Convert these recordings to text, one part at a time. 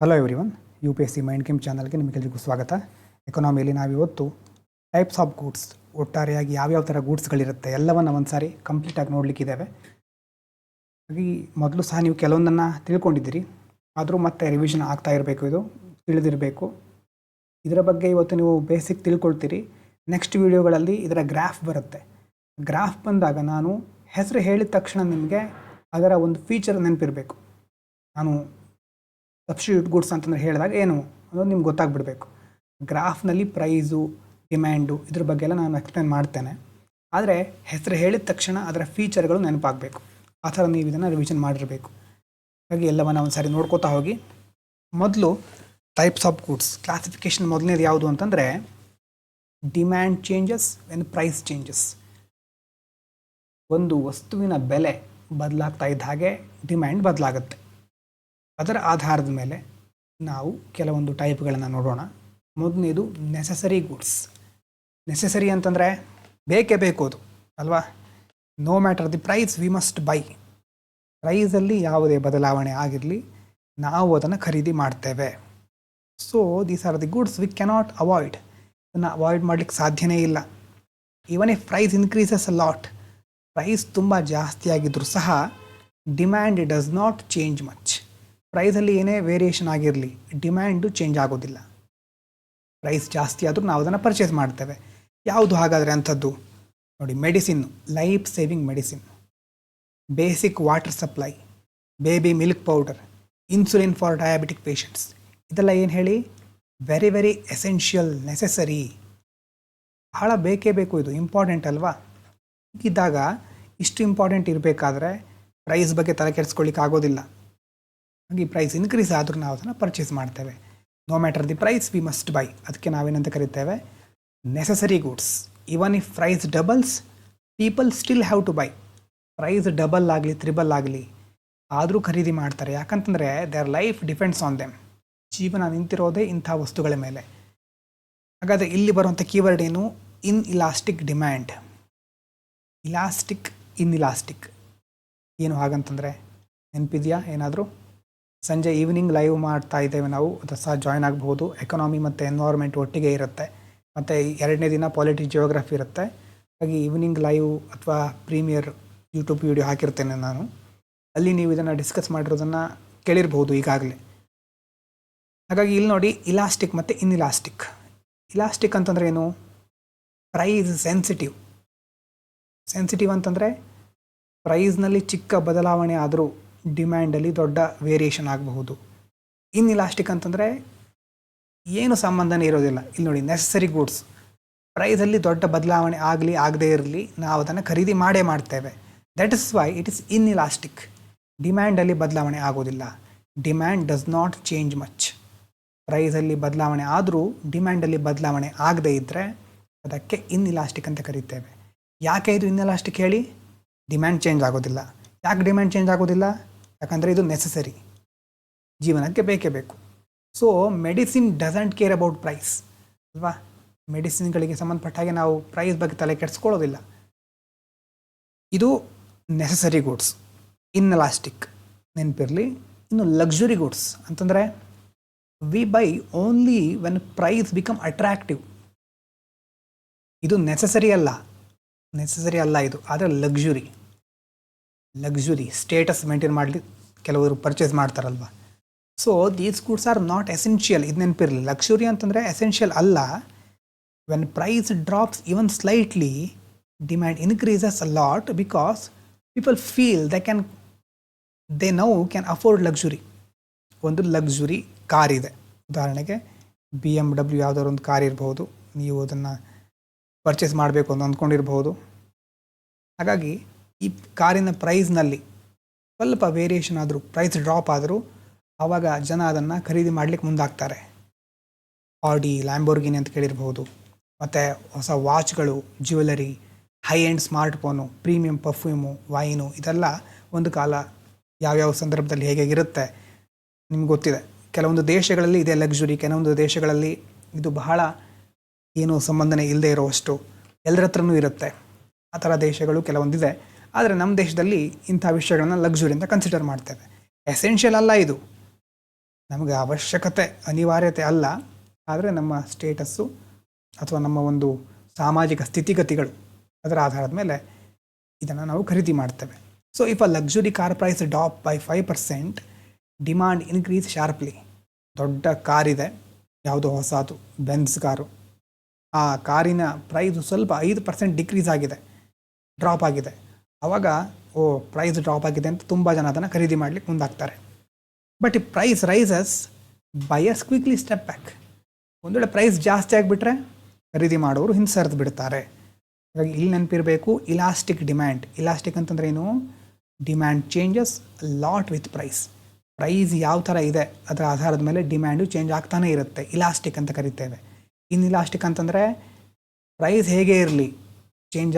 Hello everyone, U P S C mind game ಚಾನಲ್ಗೆ ನಿಮಗೆಲ್ಲರಿಗೂ ಸ್ವಾಗತ. ಎಕನಾಮಿಯಲ್ಲಿ ನಾವಿವತ್ತು ಟೈಪ್ಸ್ ಆಫ್ ಗೂಡ್ಸ್, ಒಟ್ಟಾರೆಯಾಗಿ ಯಾವ್ಯಾವ ಥರ ಗೂಡ್ಸ್ಗಳಿರುತ್ತೆ ಎಲ್ಲವನ್ನು ಒಂದು ಸಾರಿ ಕಂಪ್ಲೀಟಾಗಿ ನೋಡಲಿಕ್ಕಿದ್ದಾವೆ. ಹಾಗಾಗಿ ಮೊದಲು ಸಹ ನೀವು ಕೆಲವೊಂದನ್ನು ತಿಳ್ಕೊಂಡಿದ್ದೀರಿ, ಆದರೂ ಮತ್ತೆ ರಿವಿಷನ್ ಆಗ್ತಾ ಇರಬೇಕು, ಇದು ತಿಳಿದಿರಬೇಕು. ಇದರ ಬಗ್ಗೆ ಇವತ್ತು ನೀವು ಬೇಸಿಕ್ ತಿಳ್ಕೊಳ್ತೀರಿ. ನೆಕ್ಸ್ಟ್ ವೀಡಿಯೋಗಳಲ್ಲಿ ಇದರ ಗ್ರಾಫ್ ಬರುತ್ತೆ. ಗ್ರಾಫ್ ಬಂದಾಗ ನಾನು ಹೆಸರು ಹೇಳಿದ ತಕ್ಷಣ ನಿಮಗೆ ಅದರ ಒಂದು ಫೀಚರ್ ನೆನಪಿರಬೇಕು. ನಾನು ಸಬ್ಸ್ಟಿಟ್ಯೂಟ್ ಗೂಡ್ಸ್ ಅಂತಂದರೆ ಹೇಳಿದಾಗ ಏನು ಅನ್ನೋದು ನಿಮ್ಗೆ ಗೊತ್ತಾಗ್ಬಿಡಬೇಕು. ಗ್ರಾಫ್ನಲ್ಲಿ ಪ್ರೈಸು, ಡಿಮ್ಯಾಂಡು ಇದ್ರ ಬಗ್ಗೆ ಎಲ್ಲ ನಾನು ಎಕ್ಸ್ಪ್ಲೇನ್ ಮಾಡ್ತೇನೆ. ಆದರೆ ಹೆಸರು ಹೇಳಿದ ತಕ್ಷಣ ಅದರ ಫೀಚರ್ಗಳು ನೆನಪಾಗಬೇಕು. ಆ ಥರ ನೀವು ಇದನ್ನು ರಿವಿಷನ್ ಮಾಡಿರಬೇಕು. ಹಾಗಾಗಿ ಎಲ್ಲವನ್ನು ಒಂದು ಸಾರಿ ನೋಡ್ಕೋತಾ ಹೋಗಿ. ಮೊದಲು ಟೈಪ್ಸ್ ಆಫ್ ಗೂಡ್ಸ್ ಕ್ಲಾಸಿಫಿಕೇಷನ್ ಮೊದಲನೇದು ಯಾವುದು ಅಂತಂದರೆ demand changes when price changes. ಒಂದು ವಸ್ತುವಿನ ಬೆಲೆ ಬದಲಾಗ್ತಾ ಇದ್ದ ಹಾಗೆ ಡಿಮ್ಯಾಂಡ್ ಬದಲಾಗುತ್ತೆ. ಅದರ ಆಧಾರದ ಮೇಲೆ ನಾವು ಕೆಲವೊಂದು ಟೈಪ್ಗಳನ್ನು ನೋಡೋಣ. ಮೊದಲನೇದು ನೆಸಸರಿ ಗೂಡ್ಸ್. ನೆಸಸರಿ ಅಂತಂದರೆ ಬೇಕೇ ಬೇಕು ಅದು ಅಲ್ವಾ. No matter the price we must buy. ಪ್ರೈಸಲ್ಲಿ ಯಾವುದೇ ಬದಲಾವಣೆ ಆಗಿರಲಿ ನಾವು ಅದನ್ನು ಖರೀದಿ ಮಾಡ್ತೇವೆ. So these are the goods we cannot avoid. ಇದನ್ನು ಅವಾಯ್ಡ್ ಮಾಡಲಿಕ್ಕೆ ಸಾಧ್ಯನೇ ಇಲ್ಲ. Even if price increases a lot, price ತುಂಬ ಜಾಸ್ತಿ ಆಗಿದ್ದರೂ ಸಹ demand does not change much. ಪ್ರೈಸಲ್ಲಿ ಏನೇ ವೇರಿಯೇಷನ್ ಆಗಿರಲಿ ಡಿಮ್ಯಾಂಡು ಚೇಂಜ್ ಆಗೋದಿಲ್ಲ. ಪ್ರೈಸ್ ಜಾಸ್ತಿ ಆದರೂ ನಾವು ಅದನ್ನು ಪರ್ಚೇಸ್ ಮಾಡ್ತೇವೆ. ಯಾವುದು ಹಾಗಾದರೆ ಅಂಥದ್ದು ನೋಡಿ, medicine, life saving medicine, basic water supply, baby milk powder, insulin for diabetic patients, ಇದೆಲ್ಲ ಏನು ಹೇಳಿ ವೆರಿ ವೆರಿ ಎಸೆನ್ಷಿಯಲ್, ನೆಸೆಸರಿ, ಬಹಳ ಬೇಕೇ ಬೇಕು. ಇದು ಇಂಪಾರ್ಟೆಂಟ್ ಅಲ್ವಾ. ಹೀಗಿದ್ದಾಗ ಇಷ್ಟು ಇಂಪಾರ್ಟೆಂಟ್ ಇರಬೇಕಾದ್ರೆ ಪ್ರೈಸ್ ಬಗ್ಗೆ ತಲೆ ಕೆಡಿಸ್ಕೊಳ್ಳಿಕ್ಕೆ ಆಗೋದಿಲ್ಲ. ಹಾಗೆ ಪ್ರೈಸ್ ಇನ್ಕ್ರೀಸ್ ಆದರೂ ನಾವು ಅದನ್ನು ಪರ್ಚೇಸ್ ಮಾಡ್ತೇವೆ. No matter the price we must buy. ಅದಕ್ಕೆ ನಾವೇನಂತ ಕರಿತೇವೆ necessary goods. Even if price doubles people still have to buy. Price double ಆಗಲಿ ತ್ರಿಬಲ್ ಆಗಲಿ ಆದರೂ ಖರೀದಿ ಮಾಡ್ತಾರೆ. ಯಾಕಂತಂದರೆ their life depends on them. ಜೀವನ ನಿಂತಿರೋದೇ ಇಂಥ ವಸ್ತುಗಳ ಮೇಲೆ. ಹಾಗಾದರೆ ಇಲ್ಲಿ ಬರುವಂಥ ಕೀವರ್ಡ್ ಏನು? ಇನ್ ಇಲಾಸ್ಟಿಕ್ ಡಿಮ್ಯಾಂಡ್. ಇಲಾಸ್ಟಿಕ್, ಇನ್ ಇಲಾಸ್ಟಿಕ್ ಏನು ಹಾಗಂತಂದರೆ ನೆನಪಿದೆಯಾ ಏನಾದರೂ? ಸಂಜೆ ಈವ್ನಿಂಗ್ ಲೈವ್ ಮಾಡ್ತಾ ಇದ್ದೇವೆ ನಾವು, ಅದು ಸಹ ಜಾಯ್ನ್ ಆಗಬಹುದು. ಎಕನಾಮಿ ಮತ್ತು ಎನ್ವೈರ್ಮೆಂಟ್ ಒಟ್ಟಿಗೆ ಇರುತ್ತೆ. ಮತ್ತು ಎರಡನೇ ದಿನ ಪಾಲಿಟಿಕ್ಸ್, ಜಿಯೋಗ್ರಫಿ ಇರುತ್ತೆ. ಹಾಗೆ ಈವ್ನಿಂಗ್ ಲೈವ್ ಅಥವಾ ಪ್ರೀಮಿಯರ್ ಯೂಟ್ಯೂಬ್ ವಿಡಿಯೋ ಹಾಕಿರ್ತೇನೆ ನಾನು. ಅಲ್ಲಿ ನೀವು ಇದನ್ನು ಡಿಸ್ಕಸ್ ಮಾಡಿರೋದನ್ನು ಕೇಳಿರ್ಬೋದು ಈಗಾಗಲೇ. ಹಾಗಾಗಿ ಇಲ್ಲಿ ನೋಡಿ, ಇಲಾಸ್ಟಿಕ್ ಮತ್ತು ಇನ್ ಇಲಾಸ್ಟಿಕ್. ಇಲಾಸ್ಟಿಕ್ ಅಂತಂದರೆ ಏನು? Price sensitive. ಸೆನ್ಸಿಟಿವ್ ಅಂತಂದರೆ ಪ್ರೈಸ್ನಲ್ಲಿ ಚಿಕ್ಕ ಬದಲಾವಣೆ ಆದರೂ ಡಿಮ್ಯಾಂಡಲ್ಲಿ ದೊಡ್ಡ ವೇರಿಯೇಷನ್ ಆಗಬಹುದು. ಇನ್ ಇಲಾಸ್ಟಿಕ್ ಅಂತಂದರೆ ಏನು ಸಂಬಂಧನೇ ಇರೋದಿಲ್ಲ. ಇಲ್ಲಿ ನೋಡಿ, ನೆಸಸರಿ ಗೂಡ್ಸ್, ಪ್ರೈಸಲ್ಲಿ ದೊಡ್ಡ ಬದಲಾವಣೆ ಆಗಲಿ ಆಗದೇ ಇರಲಿ ನಾವು ಅದನ್ನು ಖರೀದಿ ಮಾಡೇ ಮಾಡ್ತೇವೆ. That is why it is inelastic. ಡಿಮ್ಯಾಂಡಲ್ಲಿ ಬದಲಾವಣೆ ಆಗೋದಿಲ್ಲ. Demand does not change much. ಪ್ರೈಸಲ್ಲಿ ಬದಲಾವಣೆ ಆದರೂ ಡಿಮ್ಯಾಂಡಲ್ಲಿ ಬದಲಾವಣೆ ಆಗದೇ ಇದ್ದರೆ ಅದಕ್ಕೆ ಇನ್ ಇಲಾಸ್ಟಿಕ್ ಅಂತ ಕರೀತೇವೆ. ಯಾಕೆ ಇದು ಇನ್ ಇಲಾಸ್ಟಿಕ್ ಹೇಳಿ? ಡಿಮ್ಯಾಂಡ್ ಚೇಂಜ್ ಆಗೋದಿಲ್ಲ. ಯಾಕೆ ಡಿಮ್ಯಾಂಡ್ ಚೇಂಜ್ ಆಗೋದಿಲ್ಲ? ಯಾಕಂದರೆ ಇದು ನೆಸಸರಿ, ಜೀವನಕ್ಕೆ ಬೇಕೇ ಬೇಕು. So medicine doesn't care about price ಅಲ್ವಾ. ಮೆಡಿಸಿನ್ಗಳಿಗೆ ಸಂಬಂಧಪಟ್ಟ ಹಾಗೆ ನಾವು ಪ್ರೈಸ್ ಬಗ್ಗೆ ತಲೆ ಕೆಡಿಸ್ಕೊಳ್ಳೋದಿಲ್ಲ. ಇದು ನೆಸಸರಿ ಗೂಡ್ಸ್, ಇನ್ ಇಲಾಸ್ಟಿಕ್, ನೆನಪಿರಲಿ. ಇನ್ನು ಲಕ್ಸುರಿ ಗೂಡ್ಸ್ ಅಂತಂದರೆ we buy only when price become attractive. ಇದು ನೆಸಸರಿ ಅಲ್ಲ ಇದು, ಆದರೆ ಲಕ್ಸುರಿ. ಸ್ಟೇಟಸ್ ಮೇಂಟೈನ್ ಮಾಡಲಿ ಕೆಲವರು ಪರ್ಚೇಸ್ ಮಾಡ್ತಾರಲ್ವ. So these goods are not essential. ಇದು ನೆನಪಿರಲಿ. ಲಕ್ಸುರಿ ಅಂತಂದರೆ ಎಸೆನ್ಷಿಯಲ್ ಅಲ್ಲ. When price drops even slightly demand increases a lot because people feel they now can afford luxury. ಒಂದು ಲಕ್ಸುರಿ ಕಾರ್ ಇದೆ, ಉದಾಹರಣೆಗೆ BMW ಯಾವುದಾದ್ರು ಒಂದು ಕಾರ್ ಇರಬಹುದು. ನೀವು ಅದನ್ನು ಪರ್ಚೇಸ್ ಮಾಡಬೇಕು ಅಂತ ಅಂದ್ಕೊಂಡಿರ್ಬೋದು. ಹಾಗಾಗಿ ಈ ಕಾರಿನ ಪ್ರೈಸ್ನಲ್ಲಿ ಸ್ವಲ್ಪ ವೇರಿಯೇಷನ್ ಆದರೂ, ಪ್ರೈಸ್ ಡ್ರಾಪ್ ಆದರೂ ಆವಾಗ ಜನ ಅದನ್ನು ಖರೀದಿ ಮಾಡಲಿಕ್ಕೆ ಮುಂದಾಗ್ತಾರೆ. ಆಡಿ, ಲ್ಯಾಂಬೋರ್ಗಿನಿ ಅಂತ ಕೇಳಿರ್ಬೋದು. ಮತ್ತು ಹೊಸ ವಾಚ್ಗಳು, jewellery, high end smartphone, premium perfume, wine, ಇದೆಲ್ಲ ಒಂದು ಕಾಲ ಯಾವ್ಯಾವ ಸಂದರ್ಭದಲ್ಲಿ ಹೇಗಿರುತ್ತೆ ನಿಮ್ಗೆ ಗೊತ್ತಿದೆ. ಕೆಲವೊಂದು ದೇಶಗಳಲ್ಲಿ ಇದೆ ಲಕ್ಸುರಿ, ಕೆಲವೊಂದು ದೇಶಗಳಲ್ಲಿ ಇದು ಬಹಳ ಏನೂ ಸಂಬಂಧನೇ ಇಲ್ಲದೆ ಇರೋವಷ್ಟು ಎಲ್ಲರ ಹತ್ರನೂ ಇರುತ್ತೆ. ಆ ಥರ ದೇಶಗಳು ಕೆಲವೊಂದಿದೆ. ಆದರೆ ನಮ್ಮ ದೇಶದಲ್ಲಿ ಇಂಥ ವಿಷಯಗಳನ್ನು ಲಕ್ಸುರಿ ಅಂತ ಕನ್ಸಿಡರ್ ಮಾಡ್ತೇವೆ. ಎಸೆನ್ಷಿಯಲ್ ಅಲ್ಲ ಇದು. ನಮಗೆ ಅವಶ್ಯಕತೆ ಅನಿವಾರ್ಯತೆ ಅಲ್ಲ, ಆದರೆ ನಮ್ಮ ಸ್ಟೇಟಸ್ಸು ಅಥವಾ ನಮ್ಮ ಒಂದು ಸಾಮಾಜಿಕ ಸ್ಥಿತಿಗತಿಗಳು ಅದರ ಆಧಾರದ ಮೇಲೆ ಇದನ್ನು ನಾವು ಖರೀದಿ ಮಾಡ್ತೇವೆ. So if a luxury car price drop by 5%, demand increase sharply. ದೊಡ್ಡ ಕಾರಿದೆ, ಯಾವುದೋ ಹೊಸದು ಬೆನ್ಸ್ ಕಾರು, ಆ ಕಾರಿನ ಪ್ರೈಸು ಸ್ವಲ್ಪ 5% ಡಿಕ್ರೀಸ್ ಆಗಿದೆ, ಡ್ರಾಪ್ ಆಗಿದೆ. ಆವಾಗ ಪ್ರೈಸ್ ಡ್ರಾಪ್ ಆಗಿದೆ ಅಂತ ತುಂಬ ಜನ ಅದನ್ನು ಖರೀದಿ ಮಾಡಲಿಕ್ಕೆ ಮುಂದಾಗ್ತಾರೆ. ಬಟ್ ಈ price rises, buyers quickly step back. ಒಂದು ವೇಳೆ ಪ್ರೈಸ್ ಜಾಸ್ತಿ ಆಗಿಬಿಟ್ರೆ ಖರೀದಿ ಮಾಡೋರು ಹಿಂಸರಿದು ಬಿಡ್ತಾರೆ. ಹಾಗಾಗಿ ಇಲ್ಲಿ ನೆನಪಿರಬೇಕು, ಇಲಾಸ್ಟಿಕ್ ಡಿಮ್ಯಾಂಡ್. ಇಲಾಸ್ಟಿಕ್ ಅಂತಂದ್ರೆ ಏನು? Demand changes lot with price. Price ಯಾವ ಥರ ಇದೆ ಅದರ ಆಧಾರದ ಮೇಲೆ ಡಿಮ್ಯಾಂಡು ಚೇಂಜ್ ಆಗ್ತಾನೆ ಇರುತ್ತೆ. ಇಲಾಸ್ಟಿಕ್ ಅಂತ ಕರಿತೇವೆ. ಇನ್ಇಲಾಸ್ಟಿಕ್ ಅಂತಂದರೆ ಪ್ರೈಸ್ ಹೇಗೆ ಇರಲಿ, ಚೇಂಜ್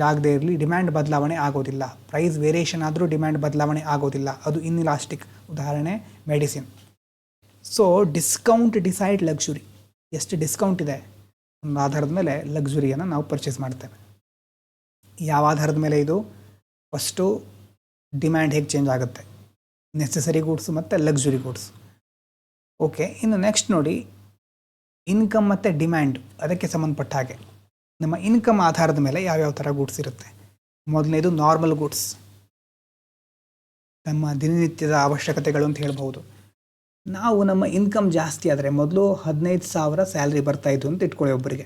ಆಗದೇ ಇರಲಿ, ಡಿಮ್ಯಾಂಡ್ ಬದಲಾವಣೆ ಆಗೋದಿಲ್ಲ. ಪ್ರೈಸ್ ವೇರಿಯೇಷನ್ ಆದರೂ ಡಿಮ್ಯಾಂಡ್ ಬದಲಾವಣೆ ಆಗೋದಿಲ್ಲ, ಅದು ಇನ್ಇಲಾಸ್ಟಿಕ್. ಉದಾಹರಣೆ medicine. So discount decide luxury. ಎಷ್ಟು ಡಿಸ್ಕೌಂಟ್ ಇದೆ ಅನ್ನೋ ಆಧಾರದ ಮೇಲೆ ಲಕ್ಸುರಿಯನ್ನು ನಾವು ಪರ್ಚೇಸ್ ಮಾಡ್ತೇವೆ. ಯಾವ ಆಧಾರದ ಮೇಲೆ ಇದು? ಫಸ್ಟು ಡಿಮ್ಯಾಂಡ್ ಹೇಗೆ ಚೇಂಜ್ ಆಗುತ್ತೆ, ನೆಸೆಸರಿ ಗೂಡ್ಸ್ ಮತ್ತು ಲಕ್ಸುರಿ ಗೂಡ್ಸ್. ಓಕೆ, ಇನ್ನು ನೆಕ್ಸ್ಟ್ ನೋಡಿ, ಇನ್ಕಮ್ ಮತ್ತು ಡಿಮ್ಯಾಂಡ್. ಅದಕ್ಕೆ ಸಂಬಂಧಪಟ್ಟ ಹಾಗೆ ನಮ್ಮ ಇನ್ಕಮ್ ಆಧಾರದ ಮೇಲೆ ಯಾವ್ಯಾವ ಥರ ಗೂಡ್ಸ್ ಇರುತ್ತೆ. ಮೊದಲನೇದು ನಾರ್ಮಲ್ ಗೂಡ್ಸ್, ನಮ್ಮ ದಿನನಿತ್ಯದ ಅವಶ್ಯಕತೆಗಳು ಅಂತ ಹೇಳ್ಬೋದು. ನಾವು ನಮ್ಮ ಇನ್ಕಮ್ ಜಾಸ್ತಿ ಆದರೆ, ಮೊದಲು 15,000 ಸ್ಯಾಲ್ರಿ ಬರ್ತಾಯಿದ್ದು ಅಂತ ಇಟ್ಕೊಳ್ಳಿ ಒಬ್ಬರಿಗೆ,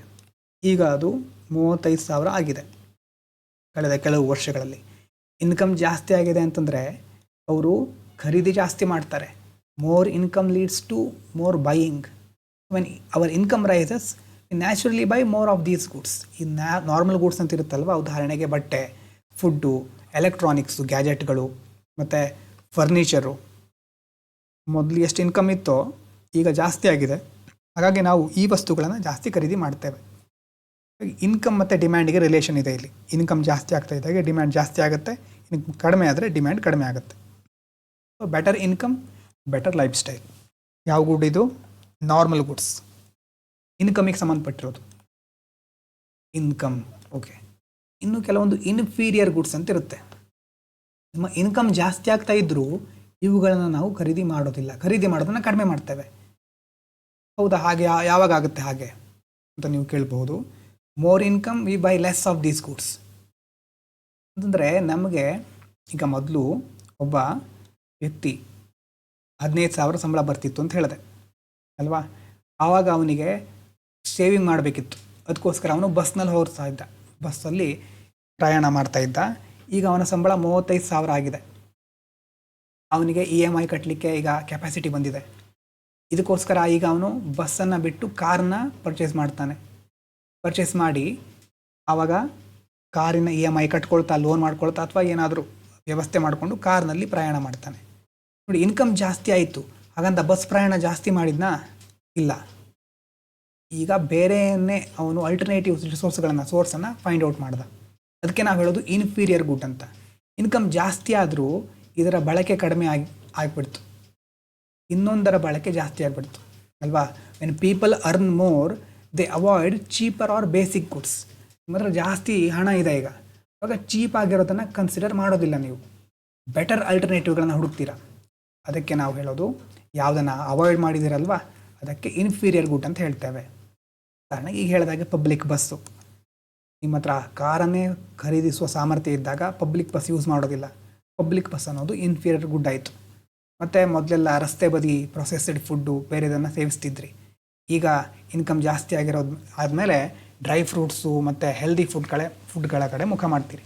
ಈಗ ಅದು 35,000 ಆಗಿದೆ ಕಳೆದ ಕೆಲವು ವರ್ಷಗಳಲ್ಲಿ. ಇನ್ಕಮ್ ಜಾಸ್ತಿ ಆಗಿದೆ ಅಂತಂದರೆ ಅವರು ಖರೀದಿ ಜಾಸ್ತಿ ಮಾಡ್ತಾರೆ. More income leads to more buying. When our income rises, naturally buy more of these goods. ಈ ನಾರ್ಮಲ್ ಗೂಡ್ಸ್ ಅಂತ ಇರುತ್ತಲ್ವ, ಉದಾಹರಣೆಗೆ ಬಟ್ಟೆ, ಫುಡ್ಡು, ಎಲೆಕ್ಟ್ರಾನಿಕ್ಸು, ಗ್ಯಾಜೆಟ್ಗಳು ಮತ್ತು ಫರ್ನಿಚರು. ಮೊದಲು ಎಷ್ಟು ಇನ್ಕಮ್ ಇತ್ತೋ ಈಗ ಜಾಸ್ತಿ ಆಗಿದೆ, ಹಾಗಾಗಿ ನಾವು ಈ ವಸ್ತುಗಳನ್ನು ಜಾಸ್ತಿ ಖರೀದಿ ಮಾಡ್ತೇವೆ. ಇನ್ಕಮ್ ಮತ್ತು ಡಿಮ್ಯಾಂಡಿಗೆ ರಿಲೇಷನ್ ಇದೆ ಇಲ್ಲಿ. ಇನ್ಕಮ್ ಜಾಸ್ತಿ ಆಗ್ತಾ ಇದ್ದಾಗೆ ಡಿಮ್ಯಾಂಡ್ ಜಾಸ್ತಿ ಆಗುತ್ತೆ, ಇನ್ಕಮ್ ಕಡಿಮೆ ಆದರೆ ಡಿಮ್ಯಾಂಡ್ ಕಡಿಮೆ ಆಗುತ್ತೆ. So better income, better lifestyle. ಯಾವ ಗುಡ್ ಇದು? ನಾರ್ಮಲ್ ಗುಡ್ಸ್, ಇನ್ಕಮಿಗೆ ಸಂಬಂಧಪಟ್ಟಿರೋದು ಇನ್ಕಮ್. ಓಕೆ, ಇನ್ನು ಕೆಲವೊಂದು ಇನ್ಫೀರಿಯರ್ ಗುಡ್ಸ್ ಅಂತ ಇರುತ್ತೆ. ನಮ್ಮ ಇನ್ಕಮ್ ಜಾಸ್ತಿ ಆಗ್ತಾ ಇದ್ದರೂ ಇವುಗಳನ್ನು ನಾವು ಖರೀದಿ ಮಾಡೋದಿಲ್ಲ, ಖರೀದಿ ಮಾಡೋದನ್ನು ಕಡಿಮೆ ಮಾಡ್ತೇವೆ. ಹೌದಾ? ಹಾಗೆ ಯಾವಾಗ ಆಗುತ್ತೆ ಹಾಗೆ ಅಂತ ನೀವು ಕೇಳ್ಬೋದು. More income we buy less of these goods. ಅಂತಂದರೆ ನಮಗೆ ಈಗ ಮೊದಲು ಒಬ್ಬ ವ್ಯಕ್ತಿ 15,000 ಸಂಬಳ ಬರ್ತಿತ್ತು ಅಂತ ಹೇಳಿದೆ ಅಲ್ವಾ. ಆವಾಗ ಅವನಿಗೆ ಸೇವಿಂಗ್ ಮಾಡಬೇಕಿತ್ತು, ಅದಕ್ಕೋಸ್ಕರ ಅವನು ಬಸ್ನಲ್ಲಿ ಹೋಗ್ತಾ ಇದ್ದ, ಬಸ್ಸಲ್ಲಿ ಪ್ರಯಾಣ ಮಾಡ್ತಾ ಇದ್ದ. ಈಗ ಅವನ ಸಂಬಳ 35,000 ಆಗಿದೆ. ಅವನಿಗೆ EMI ಕಟ್ಟಲಿಕ್ಕೆ ಈಗ ಕೆಪಾಸಿಟಿ ಬಂದಿದೆ. ಇದಕ್ಕೋಸ್ಕರ ಈಗ ಅವನು ಬಸ್ಸನ್ನು ಬಿಟ್ಟು ಕಾರ್ನ ಪರ್ಚೇಸ್ ಮಾಡ್ತಾನೆ. ಪರ್ಚೇಸ್ ಮಾಡಿ ಆವಾಗ ಕಾರಿನ EMI ಕಟ್ಕೊಳ್ತಾ, ಲೋನ್ ಮಾಡ್ಕೊಳ್ತಾ ಅಥವಾ ಏನಾದರೂ ವ್ಯವಸ್ಥೆ ಮಾಡಿಕೊಂಡು ಕಾರ್ನಲ್ಲಿ ಪ್ರಯಾಣ ಮಾಡ್ತಾನೆ. ನೋಡಿ, ಇನ್ಕಮ್ ಜಾಸ್ತಿ ಆಯಿತು, ಹಾಗಂತ ಬಸ್ ಪ್ರಯಾಣ ಜಾಸ್ತಿ ಮಾಡಿದ್ನಾ? ಇಲ್ಲ. ಈಗ ಬೇರೆಯನ್ನೇ ಅವನು ಅಲ್ಟರ್ನೇಟಿವ್ ಸೋರ್ಸನ್ನು ಫೈಂಡ್ ಔಟ್ ಮಾಡ್ದ. ಅದಕ್ಕೆ ನಾವು ಹೇಳೋದು ಇನ್ಫೀರಿಯರ್ ಗುಡ್ ಅಂತ. ಇನ್ಕಮ್ ಜಾಸ್ತಿ ಆದರೂ ಇದರ ಬಳಕೆ ಕಡಿಮೆ ಆಗಿಬಿಡ್ತು, ಇನ್ನೊಂದರ ಬಳಕೆ ಜಾಸ್ತಿ ಆಗಿಬಿಡ್ತು ಅಲ್ವಾ. When people earn more they avoid cheaper or basic goods. ಮಾತ್ರ ಜಾಸ್ತಿ ಹಣ ಇದೆ ಈಗ, ಇವಾಗ ಚೀಪ್ ಆಗಿರೋದನ್ನು ಕನ್ಸಿಡರ್ ಮಾಡೋದಿಲ್ಲ, ನೀವು ಬೆಟರ್ ಅಲ್ಟರ್ನೇಟಿವ್ಗಳನ್ನು ಹುಡುಕ್ತೀರಾ. ಅದಕ್ಕೆ ನಾವು ಹೇಳೋದು, ಯಾವುದನ್ನು ಅವಾಯ್ಡ್ ಮಾಡಿದ್ದೀರಲ್ವ ಅದಕ್ಕೆ ಇನ್ಫೀರಿಯರ್ ಗುಡ್ ಅಂತ ಹೇಳ್ತೇವೆ. ಉದಾಹರಣೆಗೆ ಈಗ ಹೇಳಿದಾಗೆ ಪಬ್ಲಿಕ್ ಬಸ್ಸು. ನಿಮ್ಮ ಹತ್ರ ಕಾರನ್ನೇ ಖರೀದಿಸುವ ಸಾಮರ್ಥ್ಯ ಇದ್ದಾಗ ಪಬ್ಲಿಕ್ ಬಸ್ ಯೂಸ್ ಮಾಡೋದಿಲ್ಲ. ಪಬ್ಲಿಕ್ ಬಸ್ ಅನ್ನೋದು ಇನ್ಫೀರಿಯರ್ ಗುಡ್ ಆಯಿತು. ಮತ್ತು ಮೊದಲೆಲ್ಲ ರಸ್ತೆ ಬದಿ ಪ್ರೊಸೆಸ್ಡ್ ಫುಡ್ಡು ಬೇರೆದನ್ನು ಸೇವಿಸ್ತಿದ್ರಿ. ಈಗ ಇನ್ಕಮ್ ಜಾಸ್ತಿ ಆಗಿರೋದು ಆದಮೇಲೆ ಡ್ರೈ ಫ್ರೂಟ್ಸು ಮತ್ತು ಹೆಲ್ದಿ ಫುಡ್ಗಳ ಕಡೆ ಮುಖ ಮಾಡ್ತೀರಿ.